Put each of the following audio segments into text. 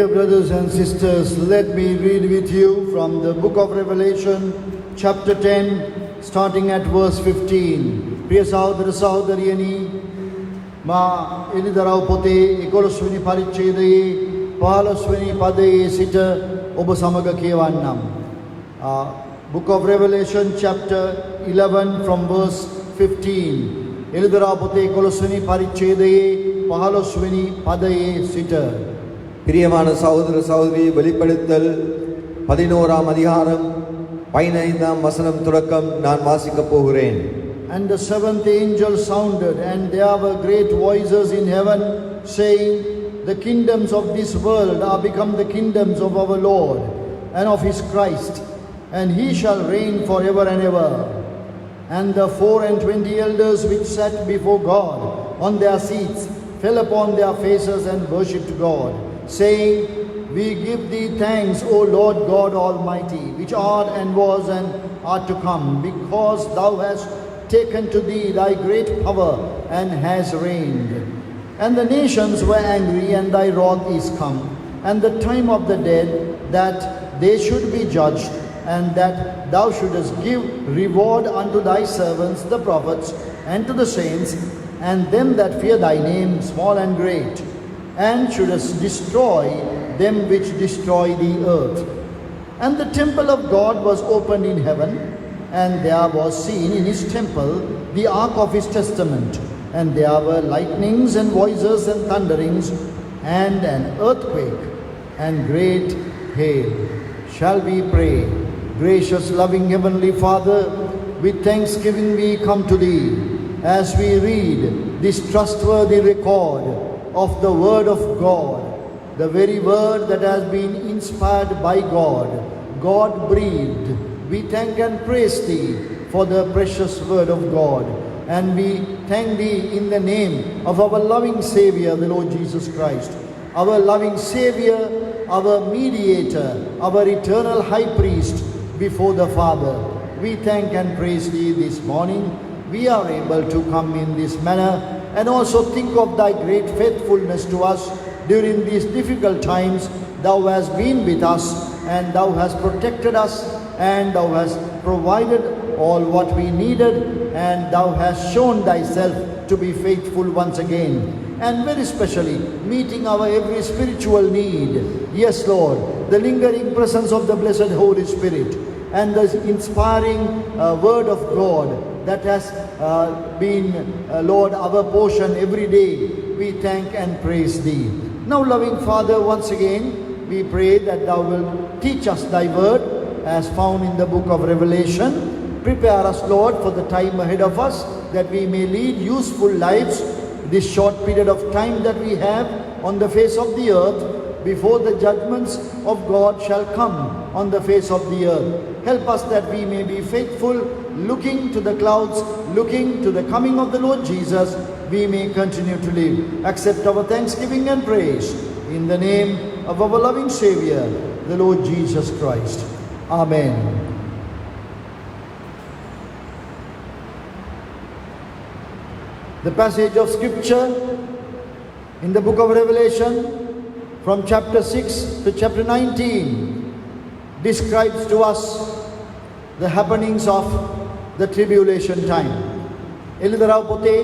Dear brothers and sisters, let me read with you from the book of Revelation, chapter 10, starting at verse 15. Priya Sahadara Sahadariyani, Ma Elidaraw Pote 11 පරිච්ඡේදයේ 15 පදයේ සිට ඔබ සමග කියවන්නම්. Book of Revelation, chapter 11, from verse 15. Elidaraw Pote 11 පරිච්ඡේදයේ 15 පදයේ සිට. பிரியமான சகோதர சகோதரி, வெளிப்படுத்தல் 11ஆம் அதிகாரம் 15ஆம் வசனம் தொடக்கம் நான் வாசிக்கப் போகிறேன். And the seventh angel sounded, and there were great voices in heaven, saying, the kingdoms of this world are become the kingdoms of our Lord and of his Christ, and he shall reign forever and ever. And the 24 elders which sat before God on their seats fell upon their faces and worshipped God, saying, we give thee thanks, O Lord God Almighty, which art and was and art to come, because thou hast taken to thee thy great power and hast reigned. And the nations were angry, and thy wrath is come, and the time of the dead, that they should be judged, and that thou shouldest give reward unto thy servants the prophets, and to the saints, and them that fear thy name, small and great, and shouldest destroy them which destroy the earth. And the temple of God was opened in heaven, and there was seen in his temple the ark of his testament. And there were lightnings and voices and thunderings, and an earthquake and great hail. Shall we pray? Gracious, loving Heavenly Father, with thanksgiving we come to thee as we read this trustworthy record of the Word of God, the very Word that has been inspired by God, God breathed. We thank and praise thee for the precious Word of God, and we thank thee in the name of our loving Savior, the Lord Jesus Christ, our loving Savior, our mediator, our eternal high priest before the Father. We thank and praise thee this morning. We are able to come in this manner and also think of thy great faithfulness to us during these difficult times. Thou hast been with us, and thou hast protected us, and thou hast provided all what we needed, and thou hast shown thyself to be faithful once again, and very specially meeting our every spiritual need. Yes, Lord, the lingering presence of the blessed Holy Spirit and the inspiring word of God that has been, Lord, our portion every day. We thank and praise thee. Now, loving Father, once again, we pray that thou wilt teach us thy word as found in the book of Revelation. Prepare us, Lord, for the time ahead of us, that we may lead useful lives this short period of time that we have on the face of the earth before the judgments of God shall come on the face of the earth. Help us that we may be faithful, looking to the clouds, looking to the coming of the Lord Jesus. We may continue to live. Accept our thanksgiving and praise in the name of our loving Savior, the Lord Jesus Christ. Amen. The passage of scripture in the book of Revelation from chapter 6 to chapter 19 describes to us the happenings of the tribulation time. එළිදරව් පොතේ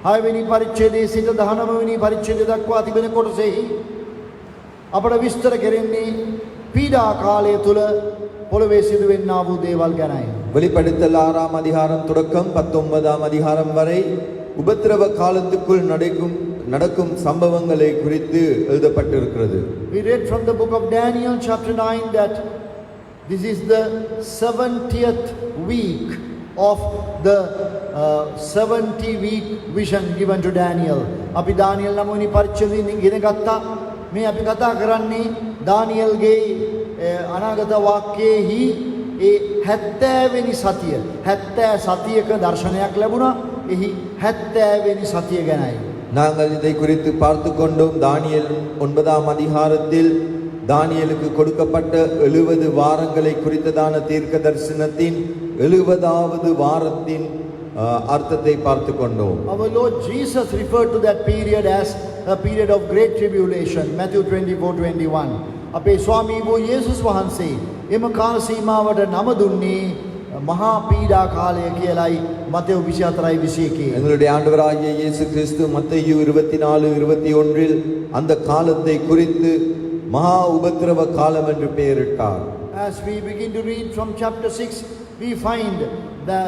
6 වෙනි පරිච්ඡේදයේ සිට 19 වෙනි පරිච්ඡේදය දක්වා තිබෙන කොටසෙහි අපට විස්තර කෙරෙන්නේ පීඩා කාලය තුල පොළවේ සිදුවෙන්නා වූ දේවල් ගැනයි. வெளிப்படுத்தல் 6ஆம் அதிகாரம் தொடக்கம் 19ஆம் அதிகாரம் வரை உபத்திரவ காலத்துக்குள் நடக்கும் சம்பவங்களை குறித்து எழுதப்பட்டிருக்கிறது. We read from the book of Daniel chapter 9 that this is the 70th week of the 70-week vision given to Daniel. අපි දානියල් 9 වෙනි පරිච්ඡේදයෙන් ඉගෙන ගත්තා. මේ අපි කතා කරන්නේ දානියල්ගේ අනාගත වාක්‍යයේහි ඒ 70 වෙනි සතිය 70 සතියක දර්ශනයක් ලැබුණා. එහි 70 වෙනි සතිය ගැනයි. நாங்கள் இதை குறித்து பார்த்து கொண்டோம். தானியேல் 9ஆம் அதிகாரத்தில் தானியேலுக்கு கொடுக்கப்பட்ட 70 வாரங்களை குறித்ததான தீர்க்க தரிசனத்தின் 70வது வாரத்தின் அர்த்தத்தை பார்த்து கொண்டோம். Our Lord Jesus referred to that period as a period of great tribulation, Matthew 24:21. අපේ ස්වාමී වූ යේසුස් වහන්සේ එම කාල සීමාවට නම දුන්නේ මහා පීඩා කාලය කියලයි මතෙව් 24:21. எங்களுடைய ஆண்டவராகிய இயேசு கிறிஸ்து மத்தேயு 24:21 அந்த காலத்தை குறித்து மகா உபத்திரவ காலம் என்று பெயரிட்டார். As we begin to read from chapter 6, we find the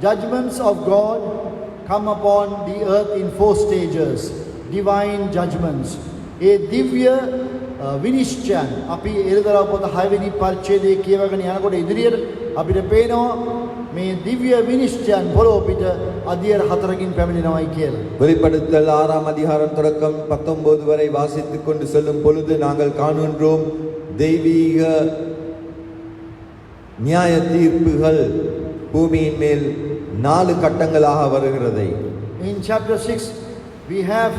judgments of God come upon the earth in 4 stages, divine judgments. A divya විනිශ්චයන් අපි එළදරව් පොත 6 වෙනි පරිච්ඡේදයේ කියවගෙන යනකොට ඉදිරියට අපිට පේනවා මේ දිව්‍ය විනිශ්චයන් පොළොව පිට අධියර 4කින් පැමිණෙනවායි කියලා. வெளிப்படுத்தல் 6ஆம் அதிகாரம் தொடக்கம் 19 வரை வாசித்துக் கொண்டு செல்லும் பொழுது நாங்கள் காணுகின்றோம் தெய்வீக நியாய தீர்ப்புகள் பூமியின் மேல் 4 கட்டங்களாக வருகிறதை. In chapter 6 we have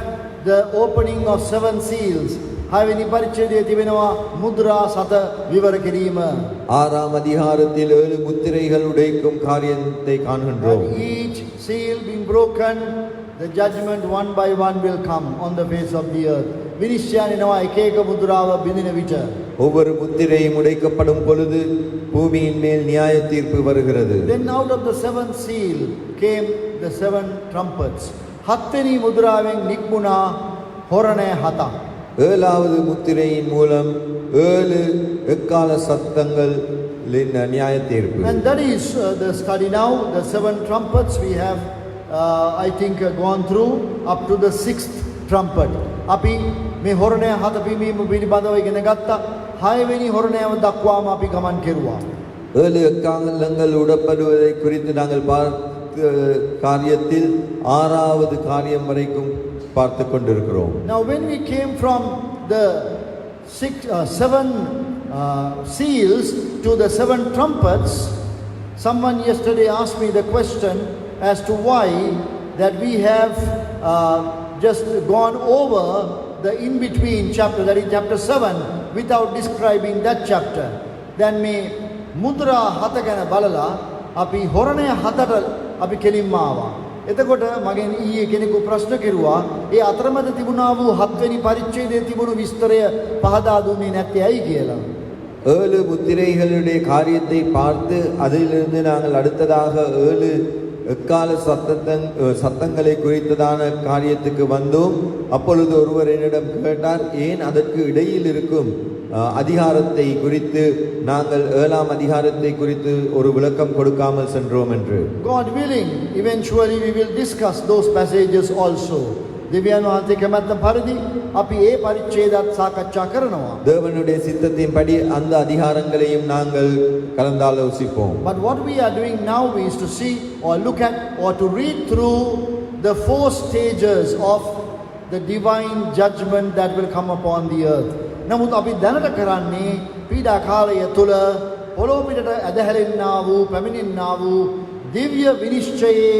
the opening of 7 seals. 6 වෙනි පරිච්ඡේදයේ තිබෙනවා මුද්‍රා 7 විවර කිරීම. 6ஆம் அதிகாரத்தில் 7 முத்திரைகள் உடைக்கும் காரியத்தை காண்கின்றோம். And each seal being broken, the judgment one by one will come on the face of the earth. විනිශ්චයන් එනවා එක එක මුද්‍රාව බිඳින විට. ஒவ்வொரு முத்திரையும் உடைக்கப்படும் பொழுது பூமியின் மேல் நியாய தீர்ப்பு வருகிறது. Then out of the 7th seal came the 7 trumpets. 7 වෙනි මුද්‍රාවෙන් නික්මුණා හොරණය 7. 7வது முத்திரையின் மூலம் 7 எக்கால சத்தங்களின் நியாய தீர்ப்பு. And that is the study now. The 7 trumpets we have I think gone through up to the 6th trumpet. අපි මේ හොරණය 7 පිඹීම පිළිබඳව ඉගෙන ගත්තා. 6 වෙනි හොරණයව දක්වාම අපි ගමන් කෙරුවා. 7 எக்காலங்கள் உடப்படுவதை குறித்து நாங்கள் பார்த்த காரியத்தில் 6வது காரியம் வரைக்கும் பார்த்து கொண்டிருக்கிறோம். Now when we came from the 7 seals to the 7 trumpets, someone yesterday asked me the question as to why that we have just gone over the in-between chapter, that is chapter 7, without describing that chapter. Then me mudra 7 ගැන බලලා අපි හොරණය 7ට අපි කෙලින්ම ආවා. එතකොට මගෙන් ඊයේ කෙනෙකු ප්‍රශ්න කෙරුවා ඒ අතරමැද තිබුණා වූ 7 වෙනි පරිච්ඡේදයේ තිබුණු විස්තරය පහදා දුන්නේ නැත්තේ ඇයි කියලා. 7 முத்திரைகளுடைய காரியத்தை பார்த்து அதிலிருந்து நாங்கள் அடுத்ததாக 7 எக்கால சத்தங்களை குறித்ததான காரியத்துக்கு வந்தோம். அப்பொழுது ஒருவர் என்னிடம் கேட்டார், ஏன் அதற்கு இடையில் இருக்கும் அதிகாரத்தை குறித்து நாங்கள் 7ஆம் அதிகாரத்தை குறித்து ஒரு விளக்கம் கொடுக்காமல் சென்றோம் என்று. God willing, eventually we will discuss those passages also. දෙවියන් වහන්සේ කැමැත්ත පරිදි අපි ඒ පරිච්ඡේදات සාකච්ඡා කරනවා. தேவனுடைய சித்தத்தின்படி அந்த அதிகாரங்களையும் நாங்கள் கலந்தாலோசிப்போம். But what we are doing now is to see or look at or to read through the 4 stages of the divine judgment that will come upon the earth. නමුත් අපි දැනට කරන්නේ පීඩා කාලය තුල පොළොව පිටට ඇදහැලෙන්නා වූ පැමිණෙන්නා වූ දිව්‍ය විනිශ්චයේ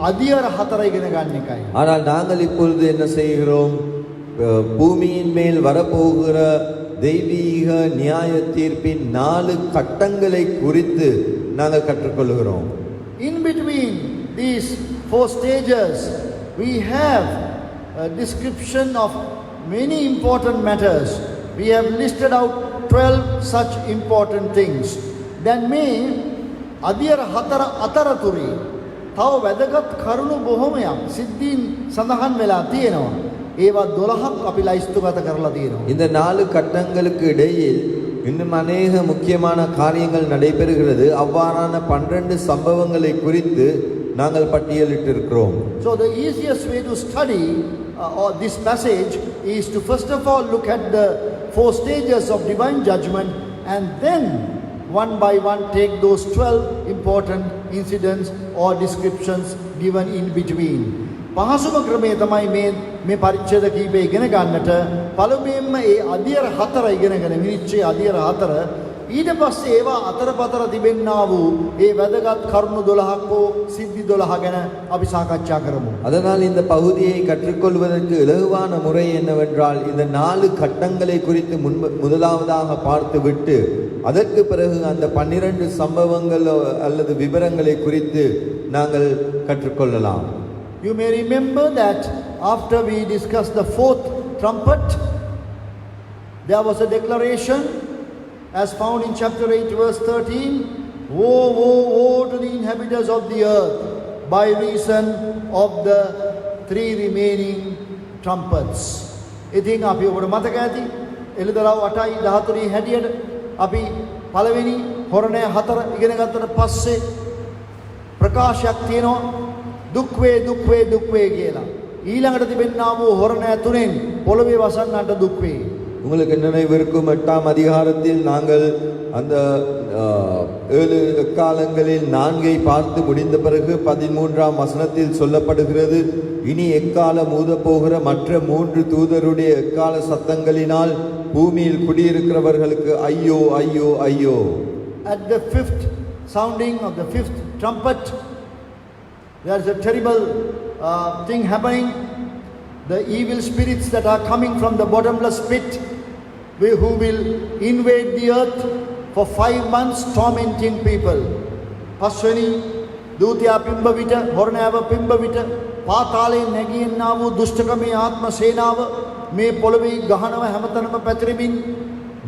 අධියර 4 ඉගෙන ගන්න එකයි. ஆனால் நாங்கள் இப்பொழுது என்ன செய்கிறோம்? பூமியின் மேல் வரப்போகிற தெய்வீக நியாய தீர்ப்பின் 4 கட்டங்களை குறித்து நாங்கள் கற்றுக்கொள்கிறோம். In between these 4 stages we have a description of many important matters. We have listed out 12 such important things. Then may අධියර 4 අතරතුරේ තව වැදගත් කරුණු බොහොමයක් සිද්ධීන් සඳහන් වෙලා තියෙනවා. ඒවා 12ක් අපි ලයිස්තුගත කරලා තියෙනවා. இந்த 4 கட்டங்களுக்கு இடையில் இன்னும் अनेक முக்கியமான காரியங்கள் நடைபெறுகிறது. அவ்வாறான 12 சம்பவங்களை குறித்து நாங்கள் பட்டியலிட்டிருக்கிறோம். So the easiest way to study or this passage is to first of all look at the 4 stages of divine judgment and then one by one take those 12 important incidents or descriptions given in between. පහසුම ක්‍රමය තමයි මේ පරිච්ඡේද කීපය ඉගෙන ගන්නට පළමුවෙන්ම ඒ අධියර 4 ඉගෙනගෙන විනිශ්චය අධියර 4 ඊට පස්සේ ඒවා අතරපතර තිබෙන්නා වූ ඒ වැදගත් කරුණු 12ක් හෝ සිද්ධි 12 ගැන අපි සාකච්ඡා කරමු. அதனால் இந்த பகுதியை கற்றுக்கொள்வதற்கு இலகுவான முறை என்னவென்றால் இந்த 4 கட்டங்களை குறித்து முதலாவதாக பார்த்துவிட்டு அதற்கு பிறகு அந்த 12 சம்பவங்கள் அல்லது விவரங்களை குறித்து நாங்கள் கற்றுக்கொள்ளலாம். You may remember that after we discussed the fourth trumpet, there was a declaration as found in chapter 8 verse 13, woe, woe, woe to the inhabitants of the earth by reason of the 3 remaining trumpets. ඉතින් අපි ඔබට මතක ඇති එළිදරව් 8යි 13 හැටියට අපි පළවෙනි හොරණය 4 ඉගෙන ගත්තට පස්සේ ප්‍රකාශයක් තියෙනවා දුක් වේ දුක් වේ දුක් වේ කියලා. ඊළඟට තිබෙනා වූ හොරණය 3න් පොළවේ වසන්නට දුක් වේ. உங்களுக்கு நினைவிருக்கும் 8ஆம் அதிகாரத்தில் நாங்கள் அந்த 7 எக்காலங்களில் 4ஐ பார்த்து முடிந்த பிறகு 13ஆம் வசனத்தில் சொல்லப்படுகிறது, இனி எக்காலம் ஊதப் போகிற மற்ற 3 தூதருடைய எக்கால சத்தங்களினால் பூமியில் குடியிருக்கிறவர்களுக்கு ஐயோ ஐயோ ஐயோ. At the 5th sounding of the 5th trumpet, there is a terrible thing happening. The evil spirits that are coming from the bottomless pit, who will invade the earth for 5 months tormenting people. පස්වෙනි දූතයා පිම්බ විට හොරණෑව පිම්බ විට පාතාලයෙන් නැගින්නා වූ දුෂ්ටකමේ ආත්ම සේනාව මේ පොළවේ ගහනව හැමතැනම පැතිරෙමින්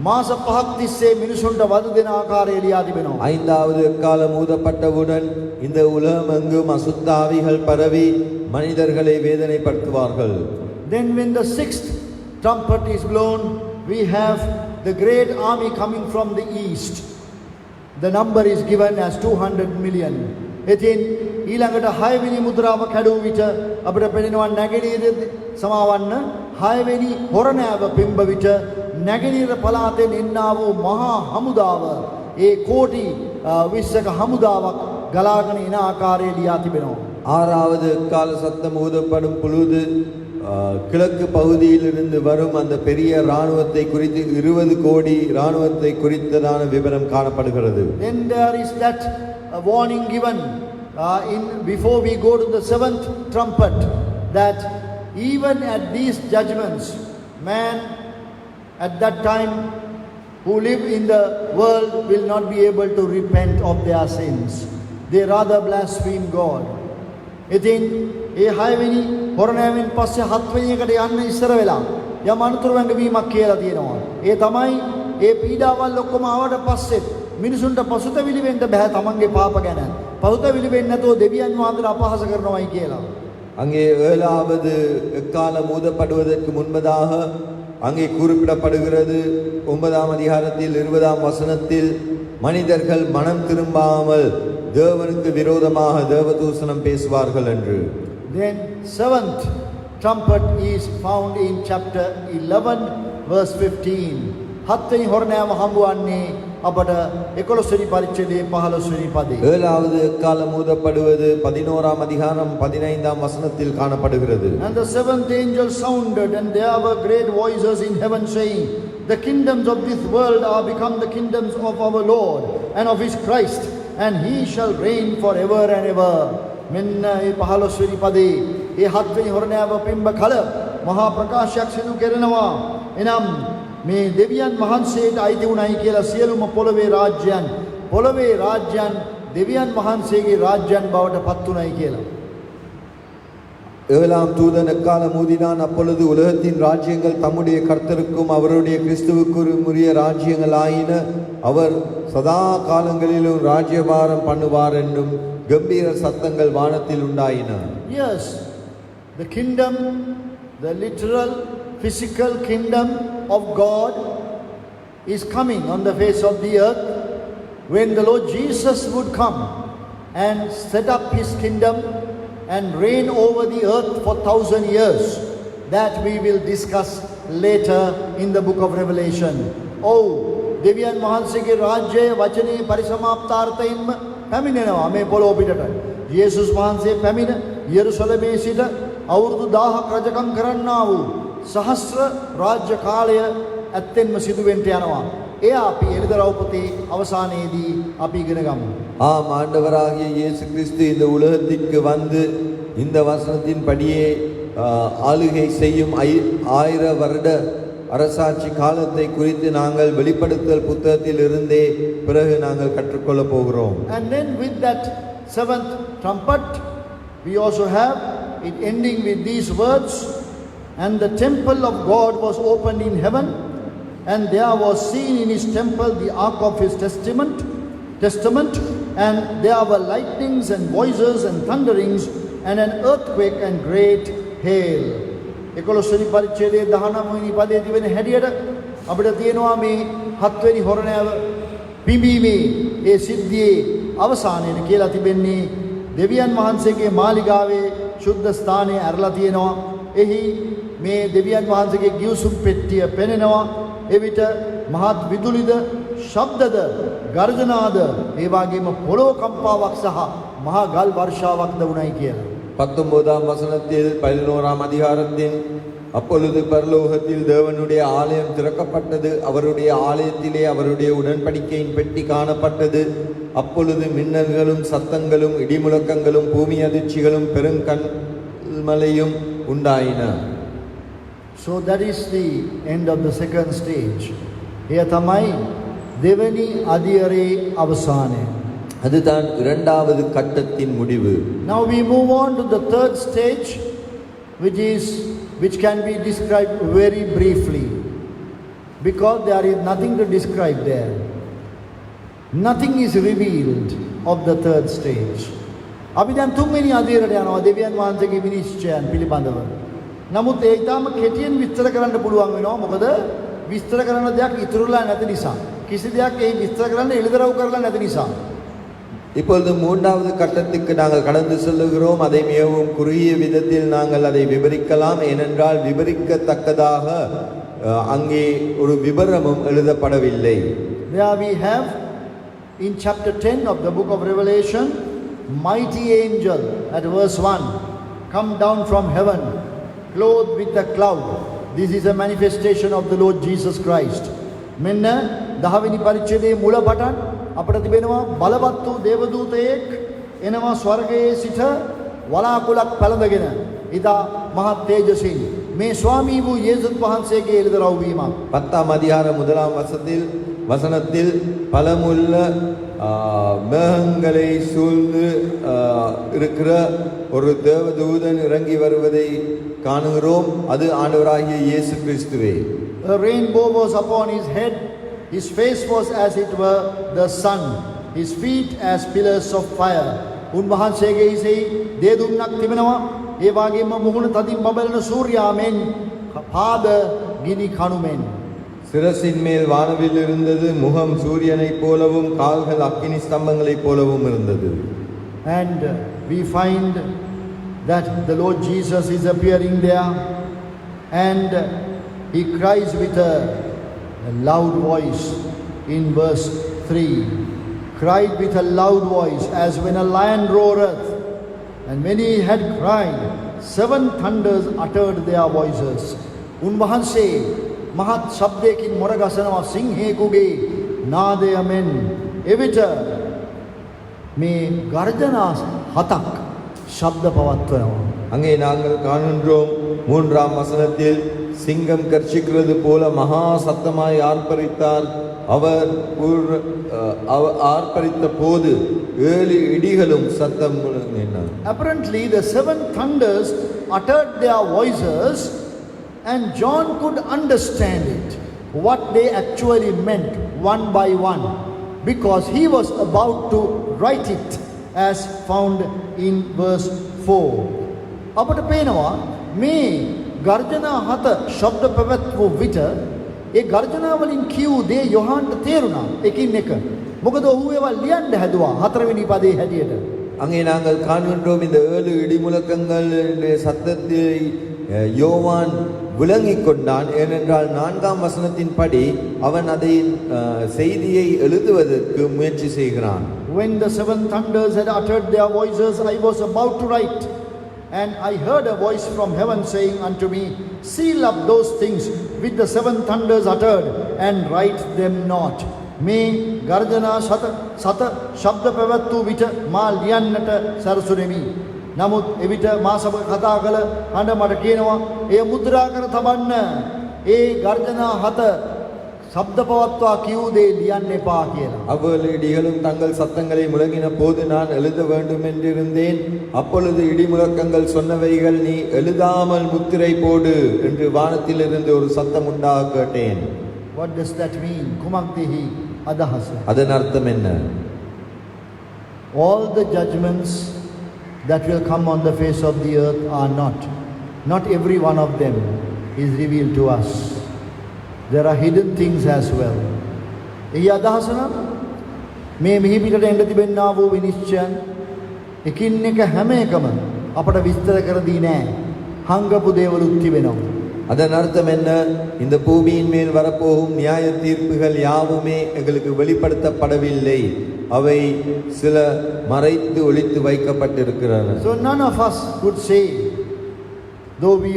මාස 5ක් තිස්සේ මිනිසුන්ට වද දෙන ආකාරය ලියා තිබෙනවා. 5வது எக்காலம் ஊதப்பட்டவுடன் இந்த உலகமெங்கும் அசுத்த ஆவிகள் பரவி மனிதர்களை வேதனைப்படுத்துவார்கள். Then when the 6th trumpet is blown, we have the great army coming from the east. The number is given as 200 million. ඉතින් ඊළඟට 6 වෙනි මුද්‍රාව කැඩුව විට අපිට පෙනෙනවා නැගෙනහිර සමාවන්න 6 වෙනි හොරණෑව පිම්බ විට නැගෙනහිර පළාතෙන් එන්නා වූ මහා හමුදාව ඒ කෝටි 20ක හමුදාවක් ගලාගෙන එන ආකාරය ලියා තිබෙනවා. 6வது எக்கால சத்தம் ஊதப்படும் பொழுது கிழக்கு பகுதியிலிருந்து வரும் அந்த பெரிய இராணுவத்தை குறித்து 20 கோடி இராணுவத்தை குறித்ததான விவரம் காணப்படுகிறது. Then there is that warning given before we go to the 7th trumpet, that even at these judgments, man at that time who live in the world will not be able to repent of their sins. They rather blaspheme God. ඉතින් ඒ 6 වෙනි හොරණෑවෙන් පස්සේ 7 වෙනි එකට යන්න ඉස්සර වෙලා යම් අනුතුරු වැංගවීමක් කියලා තියෙනවා. ඒ තමයි ඒ පීඩාවල් ඔක්කොම ආවට පස්සේ මිනිසුන්ට පසුතැවිලි වෙන්න බෑ තමන්ගේ පාප ගැන. පසුතැවිලි වෙන්නේ නැතුව දෙවියන් වහන්සේලා අපහාස කරනවායි කියලා. அங்கே 7வது எக்காலம் ஊதப்படுவதற்கு முன்பதாக அங்கே குறிப்பிடப்படுகிறது 9ஆம் அதிகாரத்தில் 20ஆம் வசனத்தில் மனிதர்கள் மனம் திரும்பாமல் தேவனுக்கு விரோதமாக தேவதூஷணம் பேசுவார்கள் என்று. Then 7th trumpet is found in chapter 11 verse 15. 7 වෙනි හොරණෑව හම්බුවන්නේ අපට 11 වෙනි පරිච්ඡේදයේ 15 වෙනි පදේ. 7வது எக்காலம் ஊதப்படுவது 11ஆம் அதிகாரம் 15ஆம் வசனத்தில் காணப்படுகிறது. And the 7th angel sounded, and there were great voices in heaven saying, the kingdoms of this world are become the kingdoms of our Lord and of his Christ, and he shall reign forever and ever. මෙන්න ඒ 15 වෙනි පදේ ඒ 7 වෙනි හොරණෑව පිම්බ කල මහා ප්‍රකාශයක් සිදු කරනවා. එනම් මේ දෙවියන් වහන්සේට අයිති උනායි කියලා සියලුම පොළවේ රාජ්‍යයන් දෙවියන් වහන්සේගේ රාජ්‍යයන් බවට පත් උනායි කියලා. 7ஆம் தூதன் எக்காலம் ஊதினான். அப்பொழுது உலகத்தின் ராஜ்யங்கள் தம்முடைய கர்த்தருக்கும் அவருடைய கிறிஸ்துவுக்கும் உரிய ராஜ்யங்கள் ஆயின. அவர் சதா காலங்களிலும் ராஜ்யபாரம் பண்ணுவார் என்னும் கம்பீர சத்தங்கள் வானத்தில் உண்டாயின. Yes, the kingdom, the literal physical kingdom of God is coming on the face of the earth when the Lord Jesus would come and set up his kingdom and reign over the earth for 1,000 years. That we will discuss later in the book of Revelation. Oh, දෙවියන් වහන්සේගේ රාජ්‍යය වචනේ පරිසමාප්තාර්ථයෙන්ම පැමිණෙනවා මේ පොළොව පිටට. යේසුස් වහන්සේ පැමිණ යෙරුසලමේ සිට අවුරුදු 1000ක් රජකම් කරන්නා වූ සහස්‍ර රාජ්‍ය කාලය ඇත්තෙන්ම සිදු වෙන්න යනවා. එය අපි එළිදරව් පොතේ අවසානයේදී අපි ඉගෙන ගමු. ஆம், ஆண்டவராகிய இயேசு கிறிஸ்து இந்த உலகத்திற்கு வந்து இந்த வசனத்தின் படியே ஆளுகை செய்யும் 1000 வருட அரசாட்சி காலத்தை குறித்து நாங்கள் வெளிப்படுத்தல் புத்தகத்தில் இருந்தே பிறகு நாங்கள் கற்றுக்கொள்ள போகிறோம். And then with that seventh trumpet we also have it ending with these words, and the temple of God was opened in heaven, and there was seen in his temple the ark of his testament, and there were lightnings and voices and thunderings and an earthquake and great hail. 11 වෙනි පරිච්ඡේදයේ 19 වෙනි පදයේ තිබෙන හැටියට අපිට තියෙනවා මේ 7 වෙනි හොරණෑව පිඹීමේ ඒ සිද්ධියේ අවසානයේ කියලා තිබෙන්නේ දෙවියන් වහන්සේගේ මාලිගාවේ ශුද්ධ ස්ථානයේ ඇරලා තියෙනවා. එහි මේ දෙවියන් වහන්සේගේ ගිවිසුම් පෙට්ටිය පෙනෙනවා. එවිට මහත් විදුලිද ශබ්දද ගර්ජනාද ඒ වගේම පොළොව කම්පාවක් සහ මහා ගල් වර්ෂාවක්ද වුණයි කියලා. 19ஆம் வசனத்தில் 11ஆம் அதிகாரத்தின் அப்பொழுது பரலோகத்தில் தேவனுடைய ஆலயம் திறக்கப்பட்டது, அவருடைய ஆலயத்திலே அவருடைய உடன்படிக்கையின் பெட்டி காணப்பட்டது. அப்பொழுது மின்னல்களும் சத்தங்களும் இடிமுழக்கங்களும் பூமி அதிர்ச்சிகளும் பெருங்கன்மலையும் உண்டாயின. So that is the end of the second stage. එය තමයි දෙවැනි අදියරේ අවසානය. அதுதான் இரண்டாவது கட்டத்தின் முடிவு. Now we move on to the third stage, which can be described very briefly, because there is nothing to describe there. Nothing is revealed of the third stage. අපි දැන් තුන්වෙනි අදියරට යනවා දෙවියන් වහන්සේගේ විනිශ්චයන් පිළිබඳව. නමුත් ඒ ඊටාම කෙටියෙන් විස්තර කරන්න පුළුවන් වෙනවා. මොකද විස්තර කරන්න දෙයක් ඉතුරුලා නැති නිසා. කිසි දෙයක් ඒ විස්තර කරන්න එළිදරව් කරලා නැති නිසා. இப்பொழுது மூன்றாவது கட்டத்துக்கு நாங்கள் கடந்து செல்லுகிறோம். அதை மிகவும் குறுகிய விதத்தில் நாங்கள் அதை விவரிக்கலாம். ஏனென்றால் விவரிக்கத்தக்கதாக அங்கே ஒரு விவரமும் எழுதப்படவில்லை. There we have in chapter 10 of the book of Revelation, mighty angel at verse 1 come down from heaven clothed with a cloud. This is a manifestation of the Lord Jesus Christ. මෙන්න 10 වෙනි පරිච්ඡේදයේ මුල පටන් අපිට තිබෙනවා බලවත් වූ දේවදූතයෙක් එනවා ස්වර්ගයේ සිට වලාකුළක් පැලඳගෙන ඉදා මහත් තේජසින්. මේ ස්වාමී වූ යේසුස් වහන්සේගේ එළිදරව් වීමක්. 10ஆம் அதிகாரம் 1ஆம் வசனத்தில் பலமுள்ள மேகங்களை சூழ்ந்து இருக்கிற ஒரு தேவதூதன் இறங்கி வருவதை காணுகிறோம். அது ஆண்டவராகிய இயேசு கிறிஸ்துவே. A rainbow was upon his head, his face was as it were the sun, his feet as pillars of fire. උන්වහන්සේගේ හිසෙහි දේදුන්නක් තිබෙනවා. ඒ වගේම මුහුණ තදින් බබලන සූර්යා මෙන් පාද ගිනි කණු මෙන්. சிரசின் மேல் வானவில் இருந்தது, முகம் சூரியனைப் போலவும் கால்கள் அக்கினி ஸ்தம்பங்களைப் போலவும் இருந்தது. And we find that the Lord Jesus is appearing there, and he cries with a loud voice in verse 3. Cried with a loud voice as when a lion roareth. And when he had cried, 7 thunders uttered their voices. උන්වහන්සේ මහත් ශබ්දයකින් මොරගසනවා සිංහයෙකුගේ නාදය මෙන්. එවිට මේ ගර්ජනා 7ක් ශබ්ද පවත්වනවා. அங்கே நாங்கள் காணுகின்றோம் 3ஆம் வசனத்தில் சிங்கம் கர்ச்சிக்கிறது போல மகா சத்தமாய் ஆர்ப்பரித்தார். அவர் ஆர்ப்பரித்த போது 7 இடிகளும் சத்தம் முழங்கின. Apparently the 7 thunders uttered their voices, and John could understand it, what they actually meant one by one, because he was about to write it as found in verse 4. අපට පේනවා මේ ගර්ජනා 7 ශබ්ද පැවැත්වූ විට ඒ ගර්ජනා වලින් කියූ දේ යොහන්ට තේරුණා එකින් එක. මොකද ඔහු ඒවා ලියන්න හැදුවා 4 වෙනි පදේ හැටියට. அங்கே நாங்கள் காண்கின்றோம் இந்த 7 இடிமுழக்கங்களுடைய சத்தத்தை யோவான் விளங்கிக் கொண்டான். ஏனென்றால் 4ஆம் வசனத்தின்படி அவன் அதை செய்தியை எழுதுவதற்கு முயற்சி செய்கிறான். When the 7 thunders had uttered their voices, I was about to write, and I heard a voice from heaven saying unto me, seal up those things which the seven thunders uttered, and write them not. මේ ගර්ජනා සත ශබ්ද පැවැත්වූ විට මා ලියන්නට සැරසුනෙමි. නමුත් එවිට මා සමග කතා කළ හඬ මට කියනවා එය මුද්‍රා කර තබන්න. ඒ ගර්ජනා හත ශබ්ද පවත්වා කියූ දේ ලියන්න එපා කියලා. அவ்வளவு இடிகளும் தங்கள் சத்தங்களை முழங்கின போது நான் எழுத வேண்டும் என்றிருந்தேன். அப்பொழுது இடி முழக்கங்கள் சொன்னவைகள் நீ எழுதாமல் முத்திரை போடு என்று வானத்திலிருந்து ஒரு சத்தம் உண்டாக கேட்டேன். What does that mean? කුමක්දෙහි අදහස? அதன் அர்த்தம் என்ன? All the judgments that will come on the face of the earth are not every one of them is revealed to us. There are hidden things as well. එහි අදහස නම් මේ මිහි පිටට එන්න තිබෙනා වූ විනිශ්චයන් එකින් එක හැම එකම අපට විස්තර කර දී නෑ. හංගපු දේවලුත් තිබෙනවා. அதன் அர்த்தம் என்ன? இந்த பூமியின் மேல் வரப்போகும் நியாய தீர்ப்புகள் யாவுமே எங்களுக்கு வெளிப்படுத்தப்படவில்லை. அவை சில மறைத்து ஒளித்து வைக்கப்பட்டிருக்கிறது. So none of us could say, though we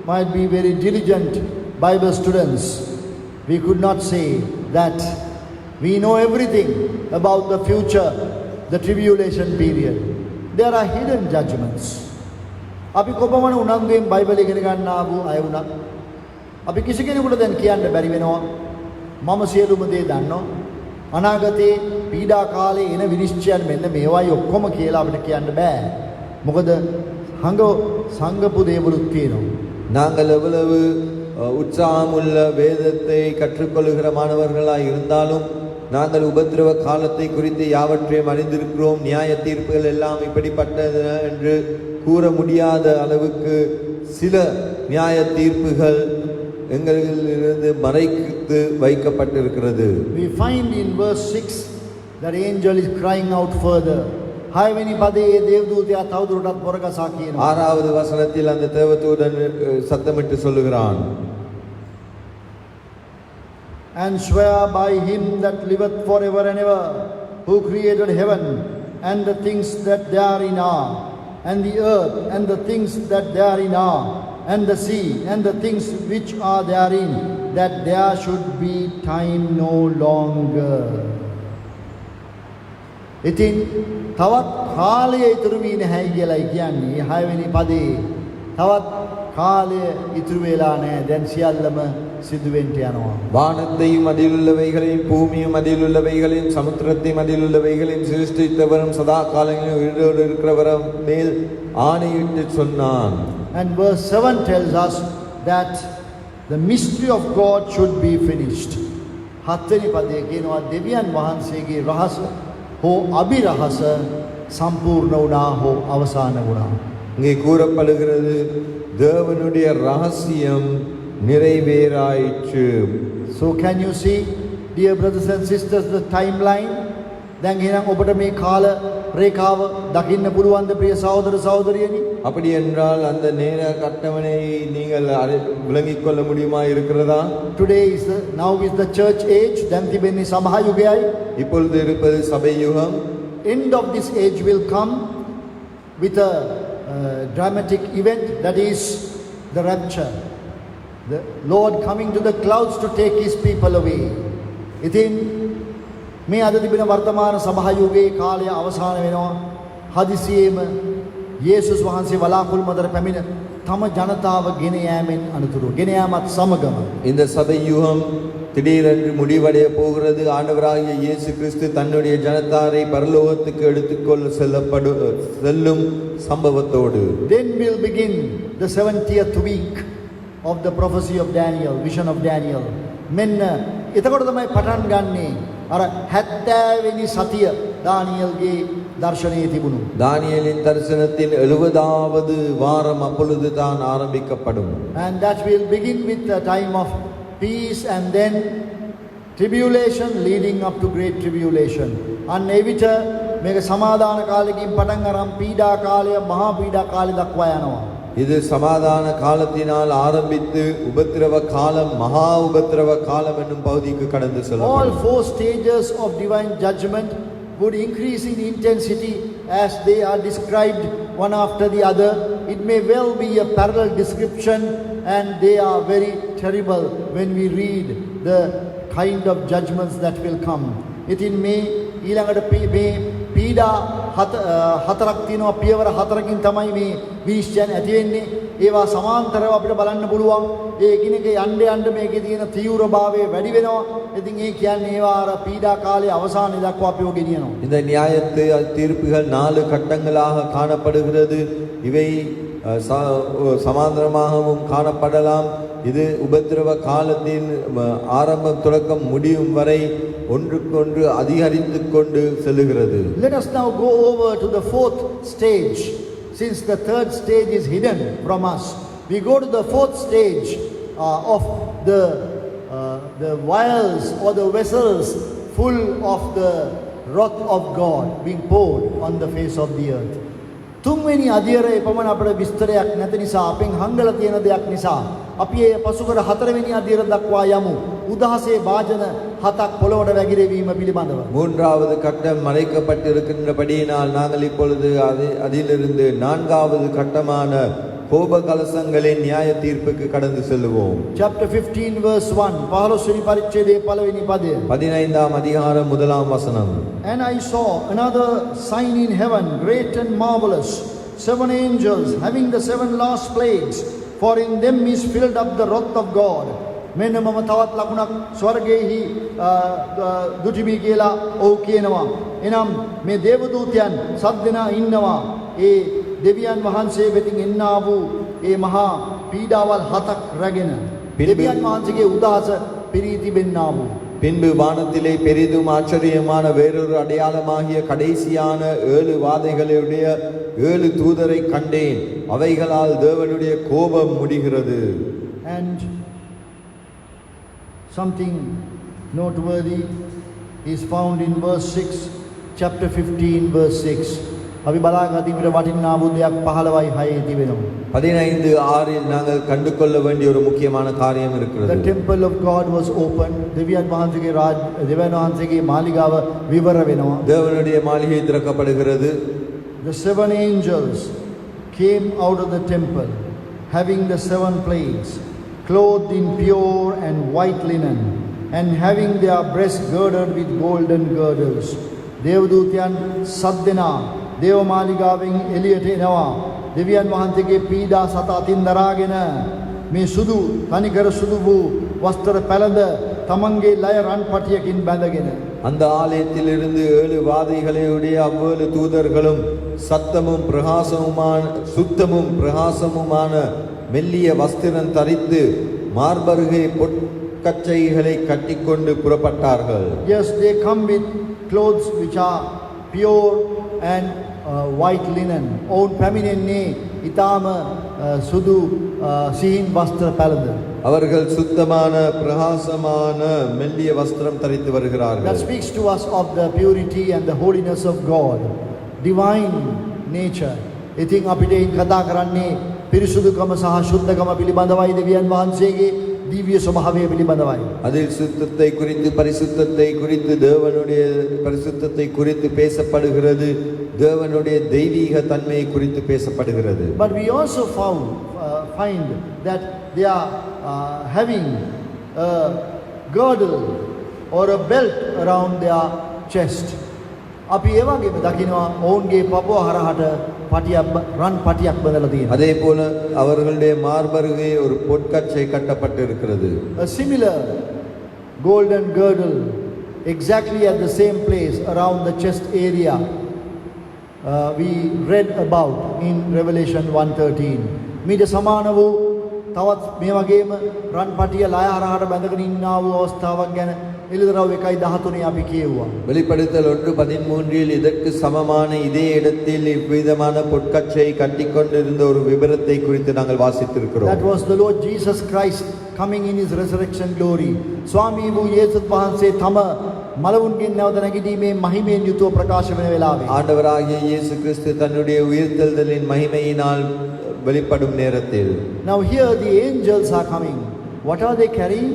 might be very diligent Bible students, we could not say that we know everything about the future, the tribulation period. There are hidden judgments. අපි කොපමණ උනන්දුවෙන් බයිබලය ඉගෙන ගන්නා වූ අය වුණත් අපි කිසි කෙනෙකුට දැන් කියන්න බැරි වෙනවා මම සියලුම දේ දන්නවා. අනාගතේ පීඩා කාලේ එන විනිශ්චයන් මෙන්න මේවායි ඔක්කොම කියලා අපිට කියන්න බෑ. මොකද සංගපු දේවලුත් තියෙනවා. நாங்கள் எவ்வளவு உற்சாகமுள்ள வேதத்தை கற்றுக்கொள்ளுகிற மாணவர்களாய் இருந்தாலும் நாங்கள் உபத்திரவ காலத்தை குறித்து யாவற்றையும் அறிந்திருக்கிறோம். நியாய தீர்ப்புகள் எல்லாம் இப்படிப்பட்டது என்று கூற முடியாத அளவுக்கு சில நியாய தீர்ப்புகள் எங்களிலிருந்து மறைத்து வைக்கப்பட்டிருக்கிறது. We find in verse 6 that angel is crying out further. හයවෙනි පදයේ දේවදූතයා තවදුරටත් පොරකසා කියනවා. ஆறாவது வசனத்தில் அந்த தேவதூதன் சத்தமிட்டு சொல்லுகிறான். And swear by him that liveth forever and ever, who created heaven and the things that therein are, and the earth and the things that therein are, and the sea and the things which are therein, that there should be time no longer. ඉතින් තවත් කාලය ඉතුරු වී නැහැ කියලායි කියන්නේ. 6 වෙනි පදේ තවත් කාලය ඉතුරු වෙලා නැහැ. දැන් සියල්ලම සිදුවෙන්න යනවා. வானத்தையும் அதிலுள்ளவைகளையும் பூமியும் அதிலுள்ளவைகளையும் சமுத்திரத்தையும் அதிலுள்ளவைகளையும் சிருஷ்டித்தவரும் சதா காலங்களிலும் உயிரோடு இருக்கிறவரும் மேல் ஆணையிட்டு சொன்னான். And verse 7 tells us that the mystery of God should be finished. 7 වෙනි පදයේ කියනවා දෙවියන් වහන්සේගේ රහස හෝ අභිරහස සම්පූර්ණ වුණා හෝ අවසන් වුණා. இங்கே கூறப்படுகிறது தேவனுடைய ரகசியம் நிறைவேறாயிற்று. So can you see, dear brothers and sisters, the timeline? දැන් එහෙනම් ඔබට මේ කාල රේඛාව දකින්න පුළුවන්ද ප්‍රිය සහෝදර සහෝදරියනි? அப்படி என்றால் அந்த நேர அட்டவணை நீங்கள் விளங்கிக் கொள்ள முடியுமா இருக்கிறதா? Now is the church age. දැන් තිබෙන්නේ සභා යුගයයි. இப்பொழுது இருப்பது சபை யுகம். End of this age will come with a dramatic event, that is the rapture. The Lord coming to the clouds to take his people away. ඉතින් මේ අද තිබෙන වර්තමාන සභා යුගයේ කාලය අවසන් වෙනවා. හදිසියෙම යේසුස් වහන්සේ වලාකුළු මැදට පැමිණ තම ජනතාව ගෙන යාමෙන් අනතුරු ගෙන යාමත් සමගම இந்த சபை யுகம் திடீரென்று முடிவடைய போகிறது. ஆண்டவராகிய இயேசு கிறிஸ்து தன்னுடைய ஜனத்தாரை பரலோகத்துக்கு எடுத்துக்கொள்ள செல்லும் சம்பவத்தோடு then will begin the 70th week of the prophecy of Daniel, vision of Daniel. මෙන්න එතකොට තමයි පටන් ගන්නේ අර 70 වෙනි සතිය දානියල්ගේ දර්ශනයේ තිබුණු. தானியேலின் தரிசனத்தின் 70வது வாரம் அப்பொழுது தான் ஆரம்பிக்கப்படும். And that will begin with a time of peace and then tribulation leading up to great tribulation. අන්න එවිට මේක සමාදාන කාලෙකින් පටන් අරන් පීඩා කාලය මහා පීඩා කාලය දක්වා යනවා. இது சமாதான காலத்தினால் ஆரம்பித்து உபத்திரவ காலம் மகா உபத்திரவ காலம் என்னும் பகுதிக்கு கடந்து செல்லும். All 4 stages of divine judgment would increase in intensity as they are described one after the other. It may well be a parallel description, and they are very terrible when we read the kind of judgments that will come. ඉතින් මේ ඊළඟට මේ පීඩා හතරක් තියෙනවා, පියවර හතරකින් තමයි මේ විනිශ්චයන් ඇති වෙන්නේ. ඒවා සමාන්තරව අපිට බලන්න පුළුවන්. ඒ එකිනෙක යන්න යන්න මේකේ තියෙන තීව්‍රභාවය වැඩි වෙනවා. ඉතින් ඒ කියන්නේ ඒවා අර පීඩා කාලයේ අවසානය දක්වා අපිව ගෙනියනවා. இந்த நியாயத்து தீர்ப்புகள் 4 கட்டங்களாக காணப்படுகிறது. இவை சமாந்தரமாகவும் காணப்படலாம். இது உபத்திரவ காலத்தின் ஆரம்பம் தொடக்கம் முடியும் வரை ஒன்றுக்கொன்று அதிகரித்து கொண்டு செல்லுகிறது. Let us now go over to the fourth stage. Since the third stage is hidden from us, we go to the fourth stage of the vials or the vessels full of the wrath of God being poured on the face of the earth. තුන්වෙනි අධියරේ පමණ අපේ විස්තරයක් නැති නිසා, අපෙන් හංගලා තියෙන දෙයක් නිසා අපි ඒ පසුකර හතරවෙනි අධියර දක්වා යමු. උදහසේ වාජන හතක් පොළොවට වැగిරවීම පිළිබඳව. மூன்றாவது கட்டம் மறைக்கப்பட்டிருக்கின்றபடியினால் நாங்கள் இப்பொழுது அதிலிருந்து நான்காவது கட்டமான கோப கலசங்களின் நியாய தீர்ப்புக்கு கடந்து செல்லுவோம். Chapter 15 verse 1 15වෙනි පරිච්ඡේදයේ පළවෙනි පදය. 15ாம் அதிகாரம் முதலாம் வசனம். And I saw another sign in heaven, great and marvelous, 7 angels having the 7 last plagues, for in them is filled up the wrath of God. මෙන්න මම තවත් ලකුණක් ස්වර්ගයේහි දුටිමි කියලා ඔව් කියනවා. එනම් මේ දේවදූතයන් සත් දෙනා ඉන්නවා. ඒ දෙවියන් වහන්සේ වෙතින් එන්නා වූ ඒ මහා පීඩාවල් හතක් රැගෙන දෙවියන් වහන්සේගේ උදහස පිරී තිබෙන්නා වූ. பின்பு வானத்திலே பெரிதும் ஆச்சரியமான வேறொரு அடையாளமாகிய கடைசியான 7 வாதைகளுடைய 7 தூதரை கண்டேன். அவைகளால் தேவனுடைய கோபம் முடிகிறது. And something noteworthy is found in verse 6, chapter 15 verse 6. අපි බලාගතින් විතර වටිනා වූ දෙයක් 15යි 6 තිබෙනවා. 15:6 நாங்கள் கண்டுகொள்ள வேண்டிய ஒரு முக்கியமான காரியம் இருக்கிறது. The temple of God was open. දෙවියන් වහන්සේගේ මාලිගාව විවර වෙනවා. தேவனுடைய மாளிகை திறக்கப்படுகிறது. The 7 angels came out of the temple having the 7 plagues, clothed in pure and white linen, and having their breasts girded with golden girdles. දේවදූතයන් සත් දෙනා දේව මාලිගාවෙන් එළියට එනවා. දෙවියන් වහන්සේගේ පීඩා සත අතින් දරාගෙන මේ සුදු තනිකර සුදු වූ වස්ත්‍ර පැළඳ තමන්ගේ ලය රන් පටියකින් බැඳගෙන அந்த ஆலயத்திலிருந்து 7 வாதைகளுடைய அவ்வளவு தூதர்களும் சத்தமும் பிரகாசமுமான சுத்தமும் பிரகாசமுமான மெல்லிய வஸ்திரம் தரித்து மார்பருகே பொற்கச்சைகளை கட்டிக்கொண்டு புறப்பட்டார்கள். Yes, they come with clothes which are pure and white linen. ඔවුන් පැමිණෙන්නේ ඊටාම සුදු සිහින් වස්ත්‍ර පැළඳ. அவர்கள் சுத்தமான பிரகாசமான மெல்லிய வஸ்திரம் தரித்து வருகிறார்கள். That speaks to us of the purity and the holiness of God, divine nature. ඉතින් අපිට කතා කරන්නේ පිරිසුදුකම සහ ශුද්ධකම පිළිබඳවයි, දෙවියන් වහන්සේගේ දිව්‍ය ස්වභාවය පිළිබඳවයි. அதில் சுத்தத்தை குறித்து பரிசுத்தத்தை குறித்து தேவனுடைய பரிசுத்தத்தை குறித்து பேசப்படுகிறது. தேவனுடைய தெய்வீக தன்மையை குறித்து பேசப்படுகிறது. But we also find that they are having a girdle or a belt around their chest. අපි ඒ වගේම දකිනවා ඔවුන්ගේ පපුව හරහට රන් පටියක් බඳලා තියෙනවා. அதே போல அவர்களுடைய மார்பருகே ஒரு பொற்கச்சை கட்டப்பட்டு இருக்கிறது. A similar golden girdle exactly at the same place around the chest area we read about in Revelation 1:13. මීට සමාන වූ තවත් මේ වගේම රන් පටිය ලය හරහට බැඳගෙන ඉන්නා වූ අවස්ථාවක් ගැන එළිදරව් 1:13 අපි කියුවා. வெளிப்படுத்தல் 1:13 இதற்கு சமமான இதே இடத்தில் இவ்விதமான பொற்கச்சையை கட்டிக்கொண்டிருந்த ஒரு விபரத்தை குறித்து நாங்கள் வாசித்திருக்கிறோம். That was the Lord Jesus Christ coming in his resurrection glory. ස්වාමී වූ යේසුස් වහන්සේ තම මලවුන්ගෙන් නැවත නැගිටීමේ මහිමයෙන් යුතුව ප්‍රකාශ වෙන වෙලාවේ ஆண்டவராகிய இயேசு கிறிஸ்து தன்னுடைய உயிர்த்தெழுதலின் மகிமையினால் வெளிப்படும் நேரத்தில் now here the angels are coming. What are they carrying?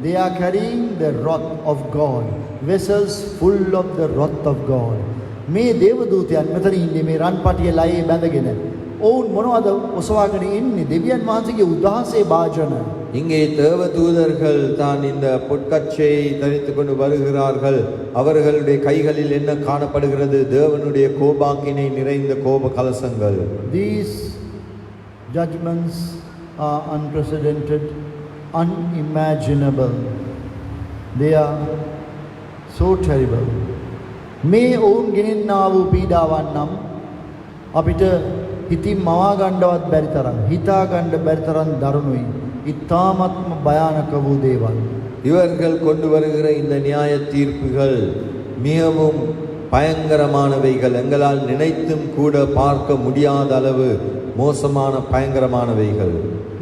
They are carrying the wrath of God, vessels full of the wrath of God. මේ දේවදූතයන් මෙතන ඉන්නේ මේ රන්පටිය ලයේ බැඳගෙන. ඔවුන් මොනවද ඔසවාගෙන ඉන්නේ? දෙවියන් වහන්සේගේ උදාසේ භාජන. இங்கே தேவ தூதர்கள் தான் இந்த பொற்கச்சையை தரித்துக் கொண்டு வருகிறார்கள். அவர்களுடைய கைகளில் என்ன காணப்படுகிறது? தேவனுடைய கோபாக்கினை நிறைந்த கோப கலசங்கள். These judgments are unprecedented, unimaginable. They are so terrible. මේ ඔවුන් ගෙනෙන්නා වූ පීඩාවන් නම් අපිට හිතින් මවා ගන්නවත් බැරි තරම්, හිතා ගන්න බැරි තරම් දරුණුයි. ඉතාමත්ම භයානක වූ දේවල්. இவர்கள் கொண்டு வருகிற இந்த நியாய தீர்ப்புகள் மிகவும் பயங்கரமானவைகள். எங்களால் நினைத்தும் கூட பார்க்க முடியாத அளவு மோசமான பயங்கரமானவைகள்.